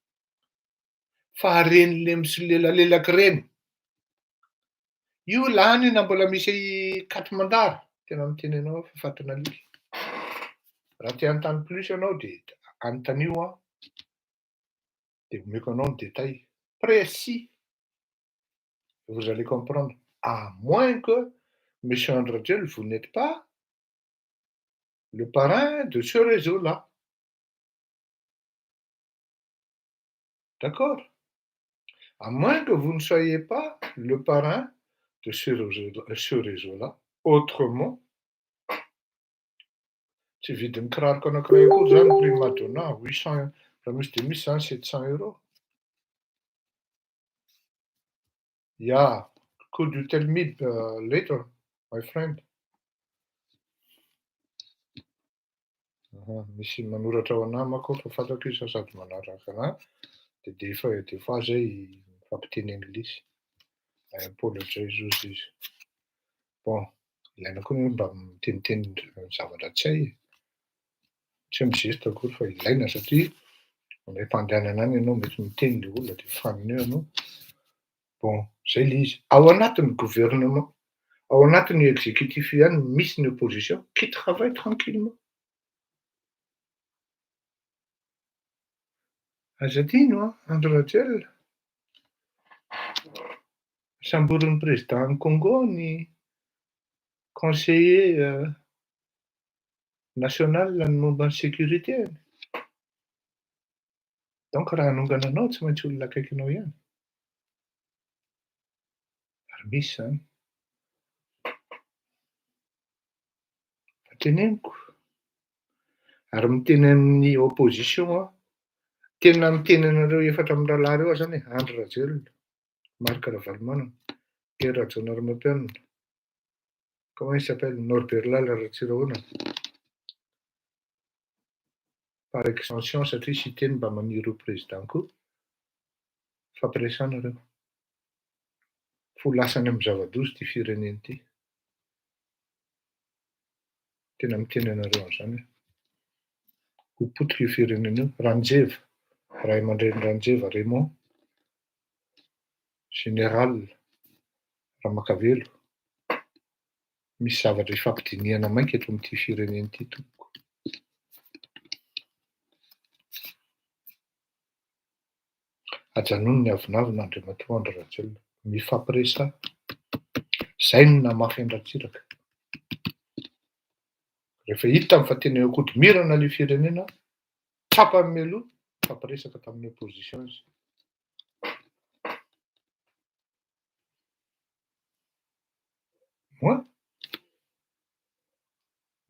Fa reny lemisy lelalelaka reny. Io lany na mbola misy Katmandara, tena miteny anao fa fatana alika. Raha te hanontany plus ianao dia anontanio dia omeko anao ny détail précis. Vous allez comprendre. À moins que, monsieur Andradjel, vous n'êtes pas le parrain de ce réseau-là. D'accord? À moins que vous ne soyez pas le parrain de ce réseau-là. Autrement, tsy vidin'ny kiraroko anankiray koa zany prix Madonna 800, raha misy dia misy zany 700 €. Yeah, could you tell me later, my friend? Misy manoratra ho anahy manko fa fantako izy fa sady manaraka anahy dia des fois zay mifampiteny anglisy. I apologize hozy izy. Bon, ilaina koa ny mba miteniteny zavatra tsy hay. Tsy hoe mizesta akory fa ilaina satria rehefa andehanana any ianao mety miteny le olona dia fanineo ianao. Bon, zay le izy. Ao anatin'ny gouvernement, ao anatin'ny exécutif ihany misy ny opposition qui travaille tranquillement. Aza adino Andry Rajoelina. Samborin'ny président Congo ny conseiller national ny momba ny sécurité. Donc raha hanongana anao tsy maintsy olona akaikinao ihany. Ary misy zany. Teneniko. Ary miteny amin'ny opposition tena miteny anareo efatra amin'ny rahalahy reo zany hoe Andry Rajoelina, Marc Ravalomanana, Pierre Rajaonarimampianina, comment il s'appelle, Norbert Lala Ratsirahona. Par extension satria sy teny mba maniry ho président koa, fampiresana reo. Fo lasany amin'ny zava-doza ty fireneny ty. Tena miteny anareo an'izany. Ho potika io firenena io. Ranjeva, ray aman-dreny Ranjeva Raymond, Général Ramakavelo. Misy zavatra ifampidinihana mainka eto amin'ity fireneny ity tompoko. Ajanony ny avinavina Andriamatoa Andry Rajoelina. Mifampiresa. Zay no namafy an-dratsiraka. Rehefa hita fa tena akodimirana le firenena, tsapany mialoha, mifampiresaka tamin'ny opposition izy. Moi,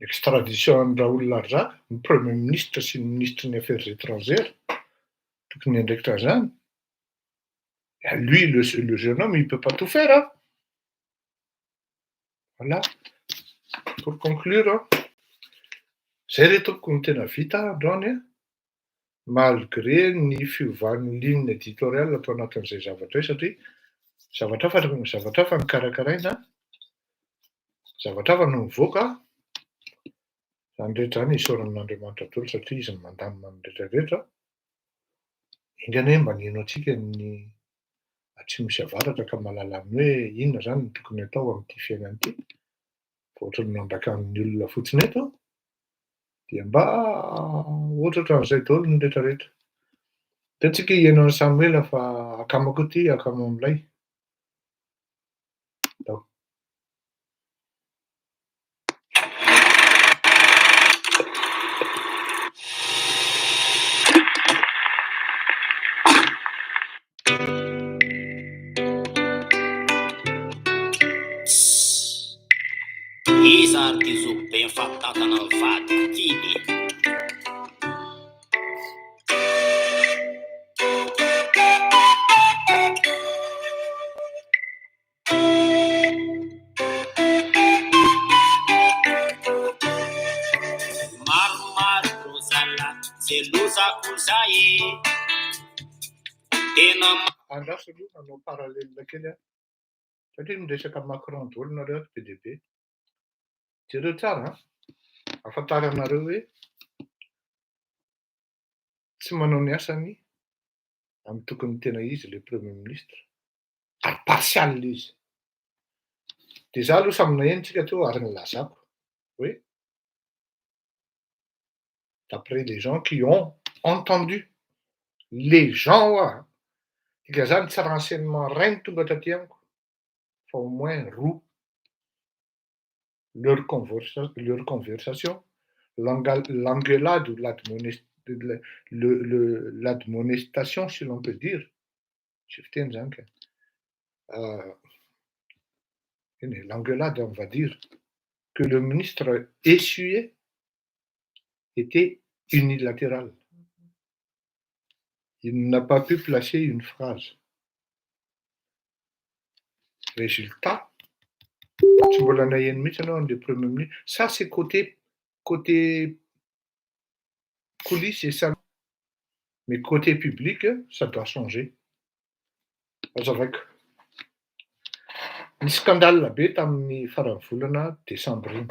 extradition Raoul Larzaka, ny premier ministre sy ny ministre des affaires étrangères, tokony andraikitra zany. Lui, le jeune homme, il ne peut pas tout faire. Hein? Voilà. Pour conclure, zay re tompoko ny tena vita androany, malgré ny fiovan'ny ligne éditoriale atao anatin'izay zavatra hoe satria zavatra hafa ny karakaraina, zavatra hafa no mivoaka, zany rehetra zany isaoran'Andriamanitra daholo satria izy no mandamina ny rehetrarehetra. Indray hoe manino antsika ny tsy misy avaratra ka mahalala amin'ny hoe inona zany no tokony atao amin'ity fiainana ity. Ohatran'ny mandrakany olona fotsiny eto, dia mba ohatra ohatran'izay daholo ny rehetrarehetra. Hitantsika ianao Samuel fa akamako ity, akamo amin'ilay. Iza ary ty zoky be mifampitantana ny vadiko tiny. Maromaro rô zala, ze seloza e tena Andraso aloha nanao paralelina kely aho. Satria miresaka Macron daholo nareo ato be dia be. Jereo tsara ahafantaranareo hoe tsy manao ny asany amin'ny tokony tena izy ilay Premier ministre. Ary partial izy. Dia izaho aloha samy nahenontsika teo ary nilazako hoe d'après les gens qui ont entendu, les gens oa, dikan'izany tsy renseignement iray no tonga taty amiko fa au moins roa. Leur conversation, l'engueulade ou l'admonestation, si l'on peut dire. Tsy fiteny zany ka. L'engueulade, on va dire, que le ministre essuyait était unilatérale. Il n'a pas pu placer une phrase. Résultat, tsy mbola naheno mihitsy anao an'ilay Premier ministre. Ça, c'est côté coulisses et ça. Mais côté public, ça doit changer. Azavaiko. Nisy scandale be tamin'ny faran'ny volana Desambra iny.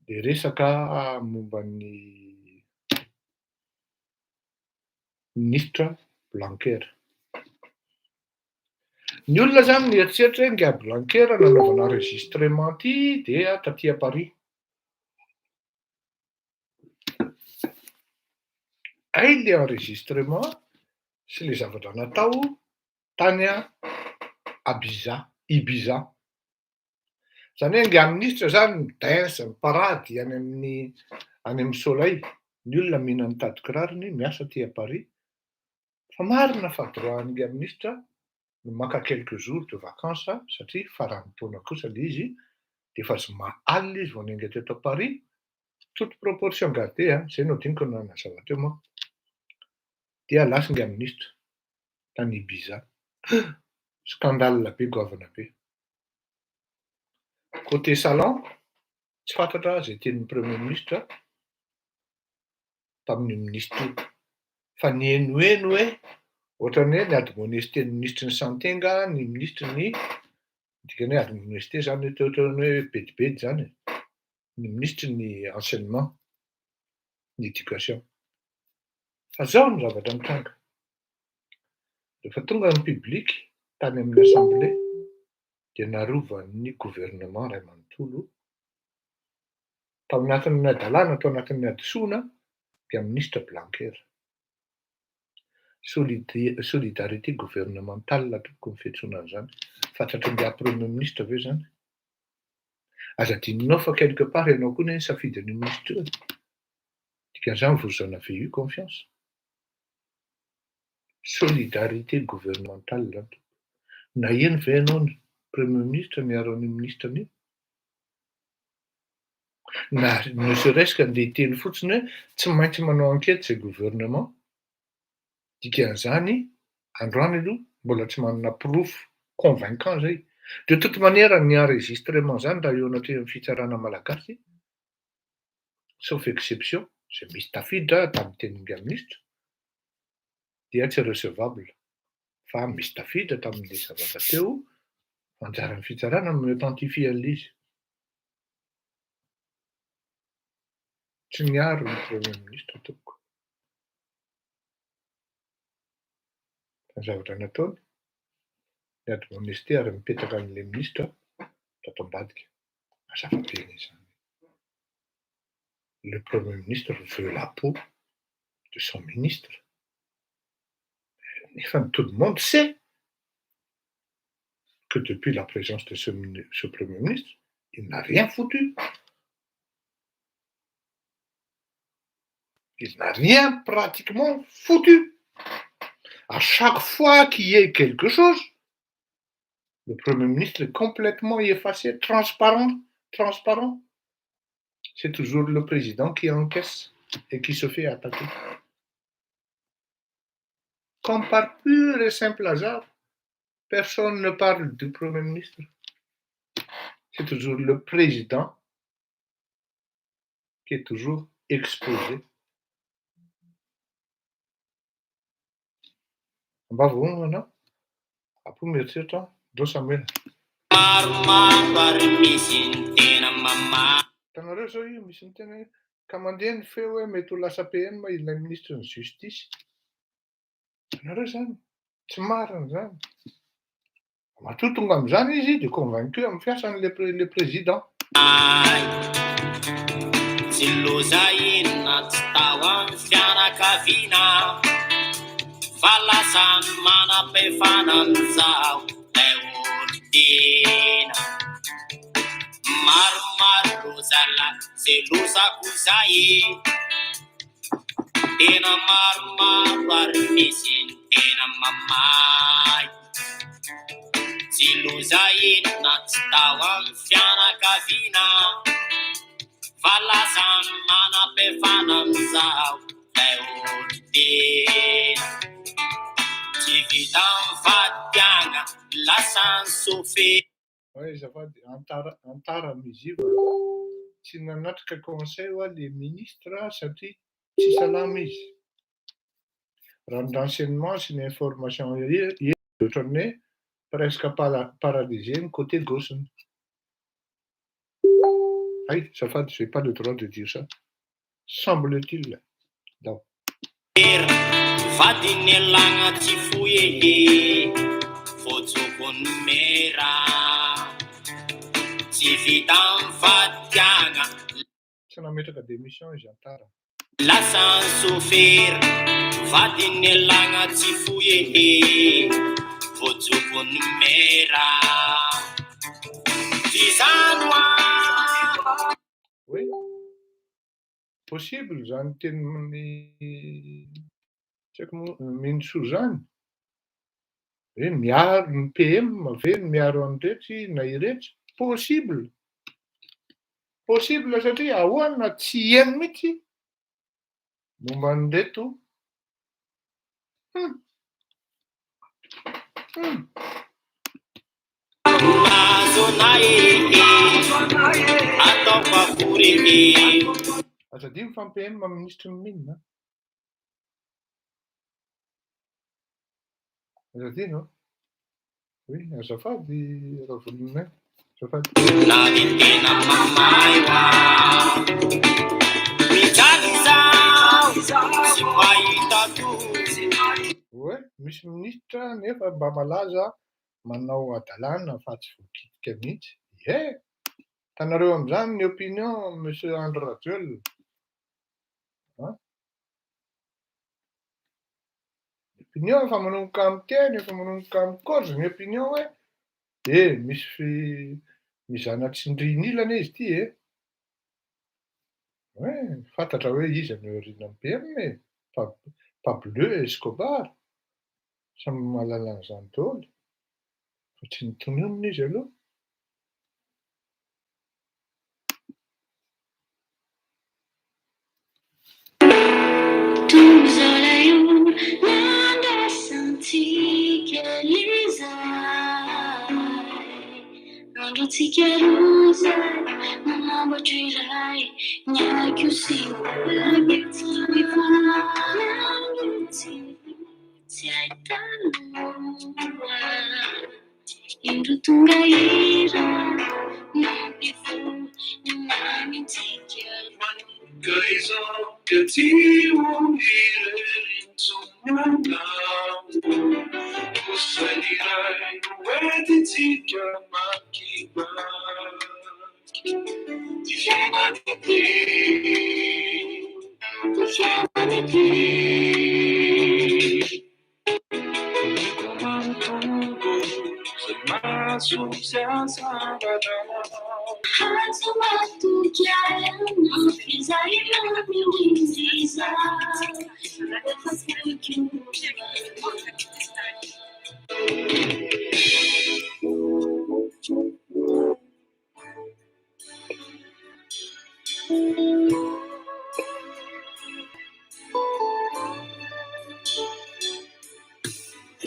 Dia resaka momban'ny ministre Blanquer. Ny olona zany mieritreritra hoe nga Blanquer nanaovana enregistrement ity dia taty à Paris. Ay le enregistrement sy le zavatra natao tany Ibiza. Zany hoe nga ministre zany midense, miparady any amin'ny Soleil. Ny olona mihina mitady kirarony miasa aty à Paris. Fa marina fa droit nga ministre no maka quelques jours de vacances satria faran'ny taona kosa le izy dia efa zoma alina izy vao nenge teto à Paris. Toute proportion gardée, zay no diniko no nazava teo manko. Dia lasa nga ministre tany Ibiza. Scandale be, goavana be. Côté salon, tsy fantatra zay tenin'ny Premier ministre tamin'ny ministre fa ny henoheno hoe ohatran'ny hoe ny admonesté ny ministre ny santé nga ny ministre ny dikany hoe admonesté zany hoe ohatran'ny hoe bedibedy zany. Ny ministre ny enseignement, ny éducation. Fa zao ny zavatra mitranga. Rehefa tonga ny public tany amin'ny assemblée dia narovan'ny gouvernement ray manontolo tao anatin'ny adalàna, tao anatin'ny adisoana dia ministre Blanquer. Solidarité gouvernementale tokony ny fiantsoana an'izany. Fantatry ny Premier ministre ve zany? Aza dininao fa quelque part ianao koa ny safidin'ny ministre io. Dikan'izany vous en avez eu confiance. Solidarité gouvernementale. Naheno ve ianao ny Premier ministre miaro an'io ministre an'io? Na ne serait-ce qu'andeha hiteny fotsiny hoe tsy maintsy manao enquête zay gouvernement. Dikan'izany androany aloha mbola tsy manana proof convaincant zay. De toute manière ny enregistrement zany raha eo anatin'ny fitsarana malagasy, sauf exception, zay misy tafiditra tamin'ny tenin'ilay ministre, dia tsy recevable. Fa misy tafiditra tamin'ilay zavatra teo, anjaran'ny fitsarana no authentifier an'ilay izy. Tsy miaro ny Premier ministre tompoko. Fa ny zavatra nataony, ny admonesté ary mipetaka an'ilay ministre tato ambadika. Mazava be izany. Le Premier ministre veut la peau de son ministre. Enfin, tout le monde sait que depuis la présence de ce Premier ministre, il n'a rien foutu. Il n'a rien pratiquement foutu. À chaque fois qu'il y ait quelque chose, le Premier ministre est complètement effacé, transparent. C'est toujours le président qui encaisse et qui se fait attaquer. Comme par pur et simple hasard, personne ne parle du Premier ministre. C'est toujours le président qui est toujours exposé Mbavongo anao. Apo mieritreritra dao Samuel. Maromaro ary misy ny tena mamaky. Hitanareo zao io misy ny tena hoe ka mandeha ny feo hoe mety ho lasa PM ilay ministre ny justice. Hitanareo zany tsy marina zany. Matoa tonga amin'izany izy de convaincu amin'ny fiasan'le président. Tsy loza inona tsy tao amin'ny fianakaviana fa lasa ny manam-pehefana amin'izao lay olo tena. Maromaro loza la zay lozako zay tena maromaro ary misy ny tena mamay. Tsy loza inona tsy tao amin'ny fianakaviana fa lasa ny manam-pehefana amin'izao lay olo tena. Tsy vita mivady-pianga lasa ny sofera. Hoe azafady antara miziva tsy nanatrika conseil ho le ministre satria tsy salama izy. Raha ny renseignement sy ny information ohatran'ny hoe presque paralysé ny côté gauche. Aïe, azafady, j'ai pas le droit de dire ça. Semble-t-il. Donc. Vadiny elagna tsy fohy votsokony mera tsy vita mivady-piagna Tsy nametraka démission izy antara. lasa ny sofera vadiny elagna tsy fohy votsokony mera izany Oui. Possible zany teny tsy haiko mino soa zany. Hoe miaro ny PM ve miaro an'irery na irery. Possible. Possible satria ahoana tsy heno mihitsy momba an'ireto. ataoko akory Aza dimy fa ny PM ministre minina. Aza dino? Oui, azafady ravolonay. Azafady. na ny tena mamay mijaly zao tsy mahita Ouais, misy ministre nefa mba malaza manao adalàna fa tsy voakitika mihitsy. Hitanareo amin'izany ny opinion monsieur André Rajoel. Opinion efa manomboka amin'ny teny, efa manomboka amin'ny cause ny opinion hoe misy mizana-tsindrina ilana izy ity fantatra hoe izy amin'ny origine amin'ny PM Pablo Escobar. Samy mahalala an'izany daholo. Fa tsy nitononona izy aloha. Androantsika rozay manamboatra iray nyaky ho simbolagetsy mifanagetsy tsy ahitanoa indro tonga ira nampifo ny manintsika manomboka izao ka tsy omirentsonana Usanirai ueditsika makibaki Tifianati Kumantungu Semasu siasabadana Hazamatu kiayana Izaila miwiziza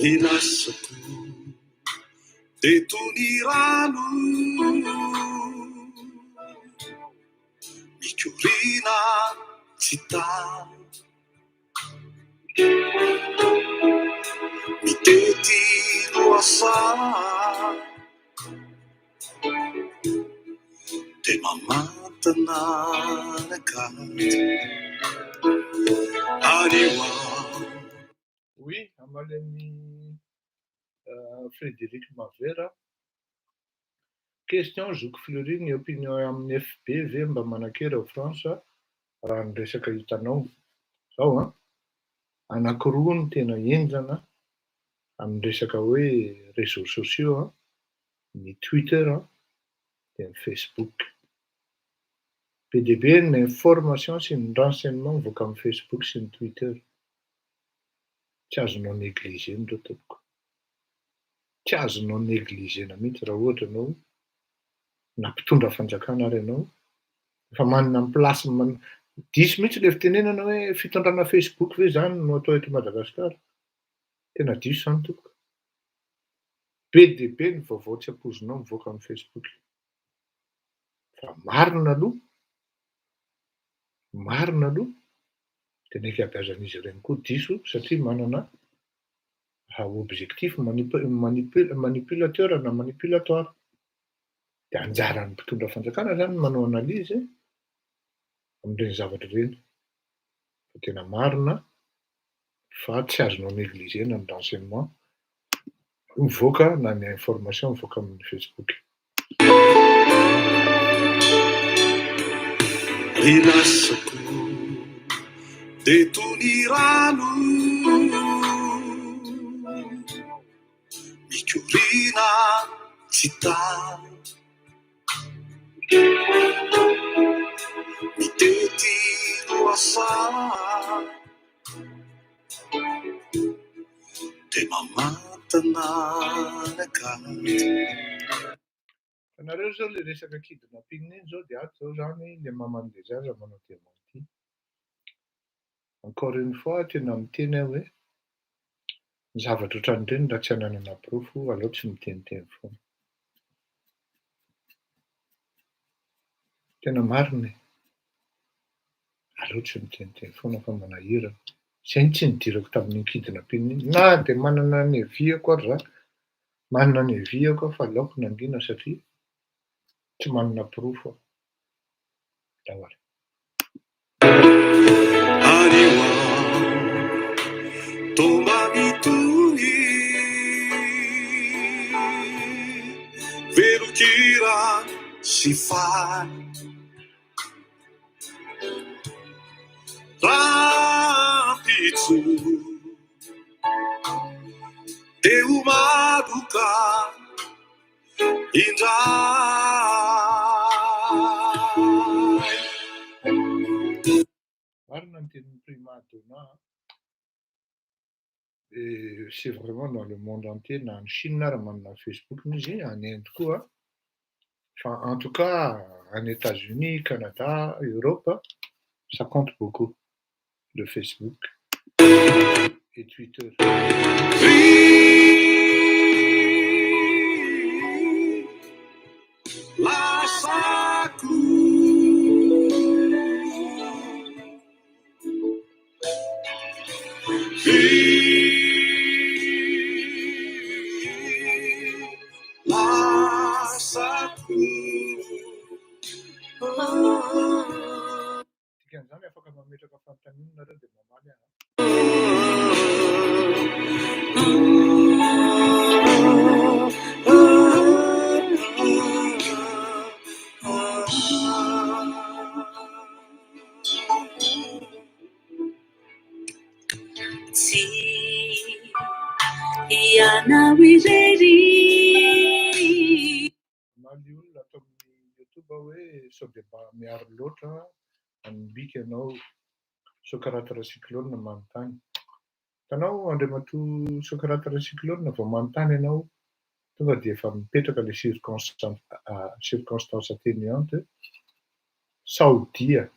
Rinassato detonirano Michiurina città mitety loasa de mamantana nakady ariwa. Oui, amalen'ny Frédéric Mavera. Question Zoky Fleury, ny opinion amin'ny FB ve mba manan-kera ao Frantsa raha ny resaka hitanao zao a anankiroa ny tena enjana amin'ny resaka hoe réseaux sociaux a, ny Twitter a dia ny Facebook. Be dia be ny information sy ny renseignement mivoaka amin'ny Facebook sy ny Twitter. Tsy azonao négligena reo tompoko. Tsy azonao négligena mihitsy raha ohatra ianao na mpitondra fanjakana ary ianao efa manana ny plasy diso mihitsy ilay fitenenana hoe fitondrana Facebook ve zany no atao eto Madagasikara. Tena diso zany tompoko. Be dia be ny vaovao tsy ampoizinao mivoaka amin'ny Facebook. Fa marina aloha dia ny ankabeazan'izy ireny koa diso satria manana objectif manipulateur na manipulatoire. Dia anjaran'ny mpitondra fanjakana zany manao analyse amin'ireny zavatra ireny. Fa tena marina fa tsy azonao négligena ny renseignement mivoaka na ny information mivoaka amin'ny Facebook. Rilasako de tony rano mikorina tsy tany mitety loasa de mamantana nakady. Ianareo zao ilay resaka kidnapping iny zao dia ato zao zany ilay maman'ilay zaza manao démenti. Encore une fois tena miteny aho hoe ny zavatra ohatran'ireny raha tsy hananana profo aleo tsy miteniteny foana. Tena marina e. Aleo tsy miteniteny foana fa manahirana. Izay tsy nidirako tamin'ny kidnapping iny. Na dia manana ny heviako ary raha manana ny heviako aho fa aleoko nangina satria tsy manana profo aho. Dahory. Ariwa tomba mitony velokira sy fany rampitso de umaduka indray. Marina ny tenin'ny prima donna. Et c'est vraiment dans le monde entier, na ny Chine ary manana Facebook izy, en Inde koa. Enfin, en tout cas, en États-Unis, Canada, Europe, ça compte beaucoup, le Facebook et Twitter. Lasaku Dikan'izany afaka mametraka fanontaniana nareo dia mamaly ahy. Tsy ianao irery. Maly olona atao amin'ny YouTube hoe sao dia mba miaro loatra anobika ianao Socrate cyclone manontany. Hitanao Andriamatoa Socrate cyclone vao manontany ianao tonga dia efa mipetraka ilay circonstance atténuante saodia.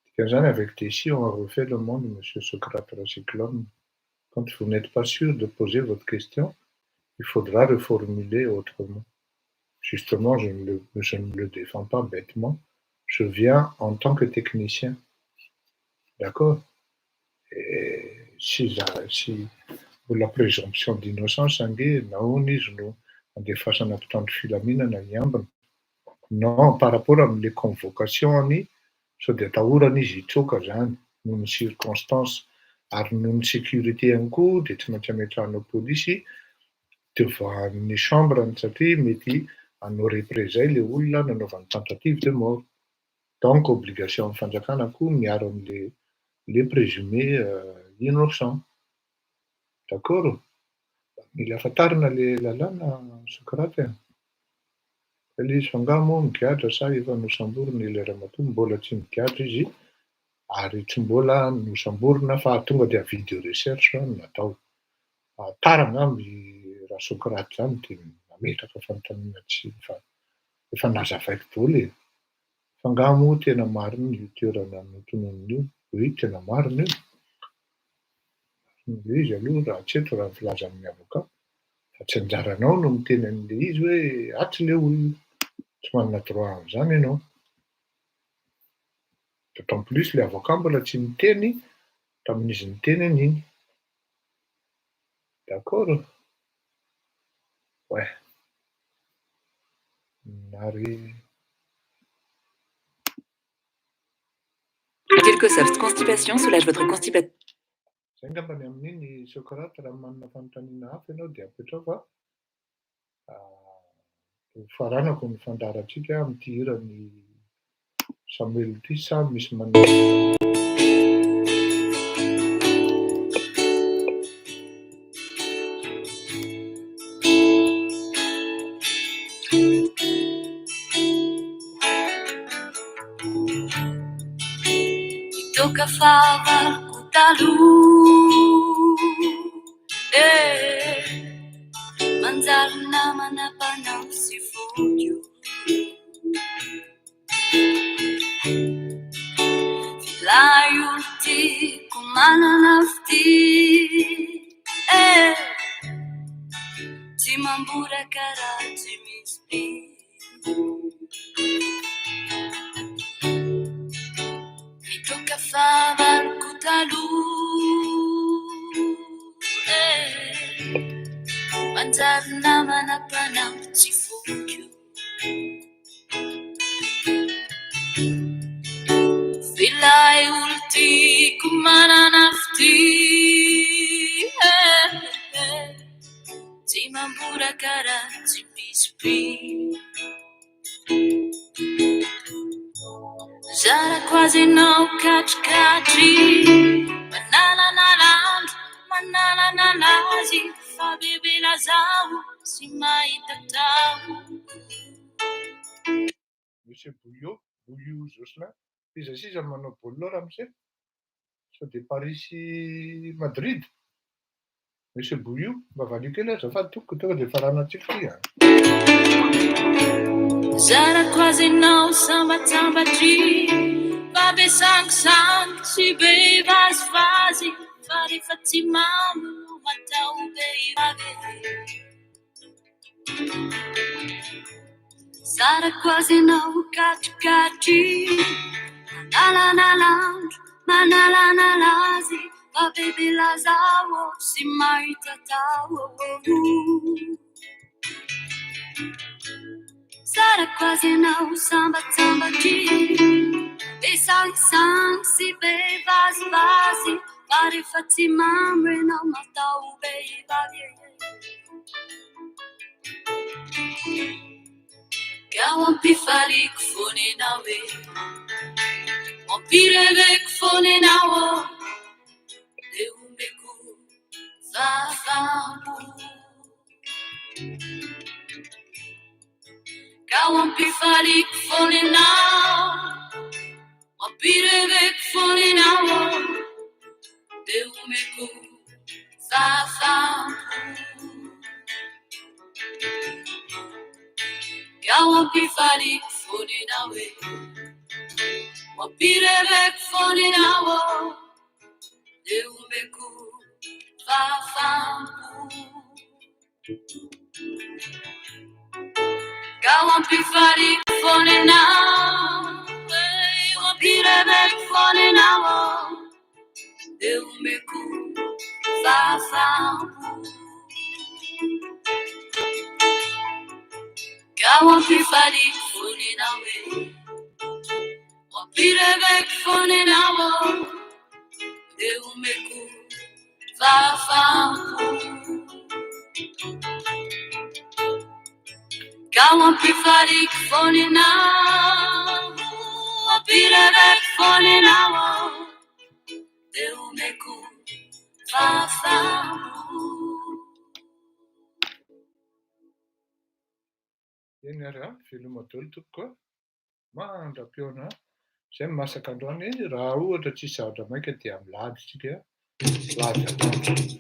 Dikan'izany avec des si on refait le monde, monsieur Socrate cyclone. Quand vous n'êtes pas sûr de poser votre question, il faudra reformuler autrement. Justement, je ne le défends pas bêtement. Je viens en tant que technicien. D'accord? Et si mbola présomption d'innocence ange nahoana izy no andefasana mpitandro filaminana iambina. Non, par rapport am'le convocation-ny sao de atahorana izy hitsoaka zany noho ny circonstance ary noho ny sécurité ihany koa de tsy maintsy ametrahanao polisy devan'ny chambreny satria mety hanao représailles le olona nanaovany tentative de mort. Donc obligation amin'ny fanjakana koa miaro am'le présumé innocent. D'accord? Mila afantarina le lalàna Sokraty e. Le izy fa ngaha moa migadra sa efa nosamborina ilay ramatoa mbola tsy migadra izy ary tsy mbola nosamborina fa tonga de video recherche no natao. Tara angamba i raha Sokraty zany de nametraka fanontaniana tsy efa nazavaiko daholo e. Fa ngaha moa tena marina io toerana notonon'io, oui tena marina io. Le izy aloha raha tsy eto raha filazan'ny avocat fa tsy anjaranao no miteny an'le izy hoe atsy le olona, tsy manana droit an'izany ianao. D'autant plus le avocat mbola tsy niteny tamin'izy niteny an'iny. D'accord? Ouais. Ary Quelcosoft Constipation soulage votre constipation. zay ngambany amin'iny Sokraty raha manana fanontaniana hafa ianao de apetrao fa faranako ny fandaharantsika am'ty hirany Samuel ty samy misy Toka favaloko taloha manjary namana mpanao sy vodio filay olo tiako manana fity tsy mambora karaha tsy misy Toka favaloko taloha manjary namana mpanao tsy vodio filay olo tiako manana fity tsy mambora karaha tsy misy Zarako azy ianao katrikatry manalana lazy fa bebe lazaho sy mahita taho. Monsieur Bouillot Jocelyn, iza sisa manao baolina ramose sao de Paris sy Madrid. Monsieur Bouillot, mba valio kely azafady toko tonga de faranantsika ty Zarako azy ianao sambatsambatry fa be sangisangy sy be vazivazy fa rehefa tsy mamo matao behivavy. Zarako azy ianao katrikatry manalana lazy fa bebe lazaho sy mahita taho. Zarako azy ianao sambatsambatry be sangisangy sy be vazivazy fa rehefa tsy mamo ianao matao behivavy. Kao ampifaliko foana ianao e mampireveko foana ianao de omeko fafampo. Kao ampifaliko foana ianao mampireveko foana ianao de omeko fafampo. Kao ampifaliko foana ianao e mampireveko foana ianao de omeko fafampo. Kao ampifaliko foana ianao mampireveko foana ianao de omeko fafampo. Ka wampifalik funi nawe Wampirevek funi nawo De umeku fafamu Ka wampifalik funi nawo Wampirevek funi nawo De umeku fafamu Eny ara, filomatolo tokoa. Mandram-piona. Izay masaka androany eny, raha ohatra tsisy zavatra maika dia milady isika. Lady androany.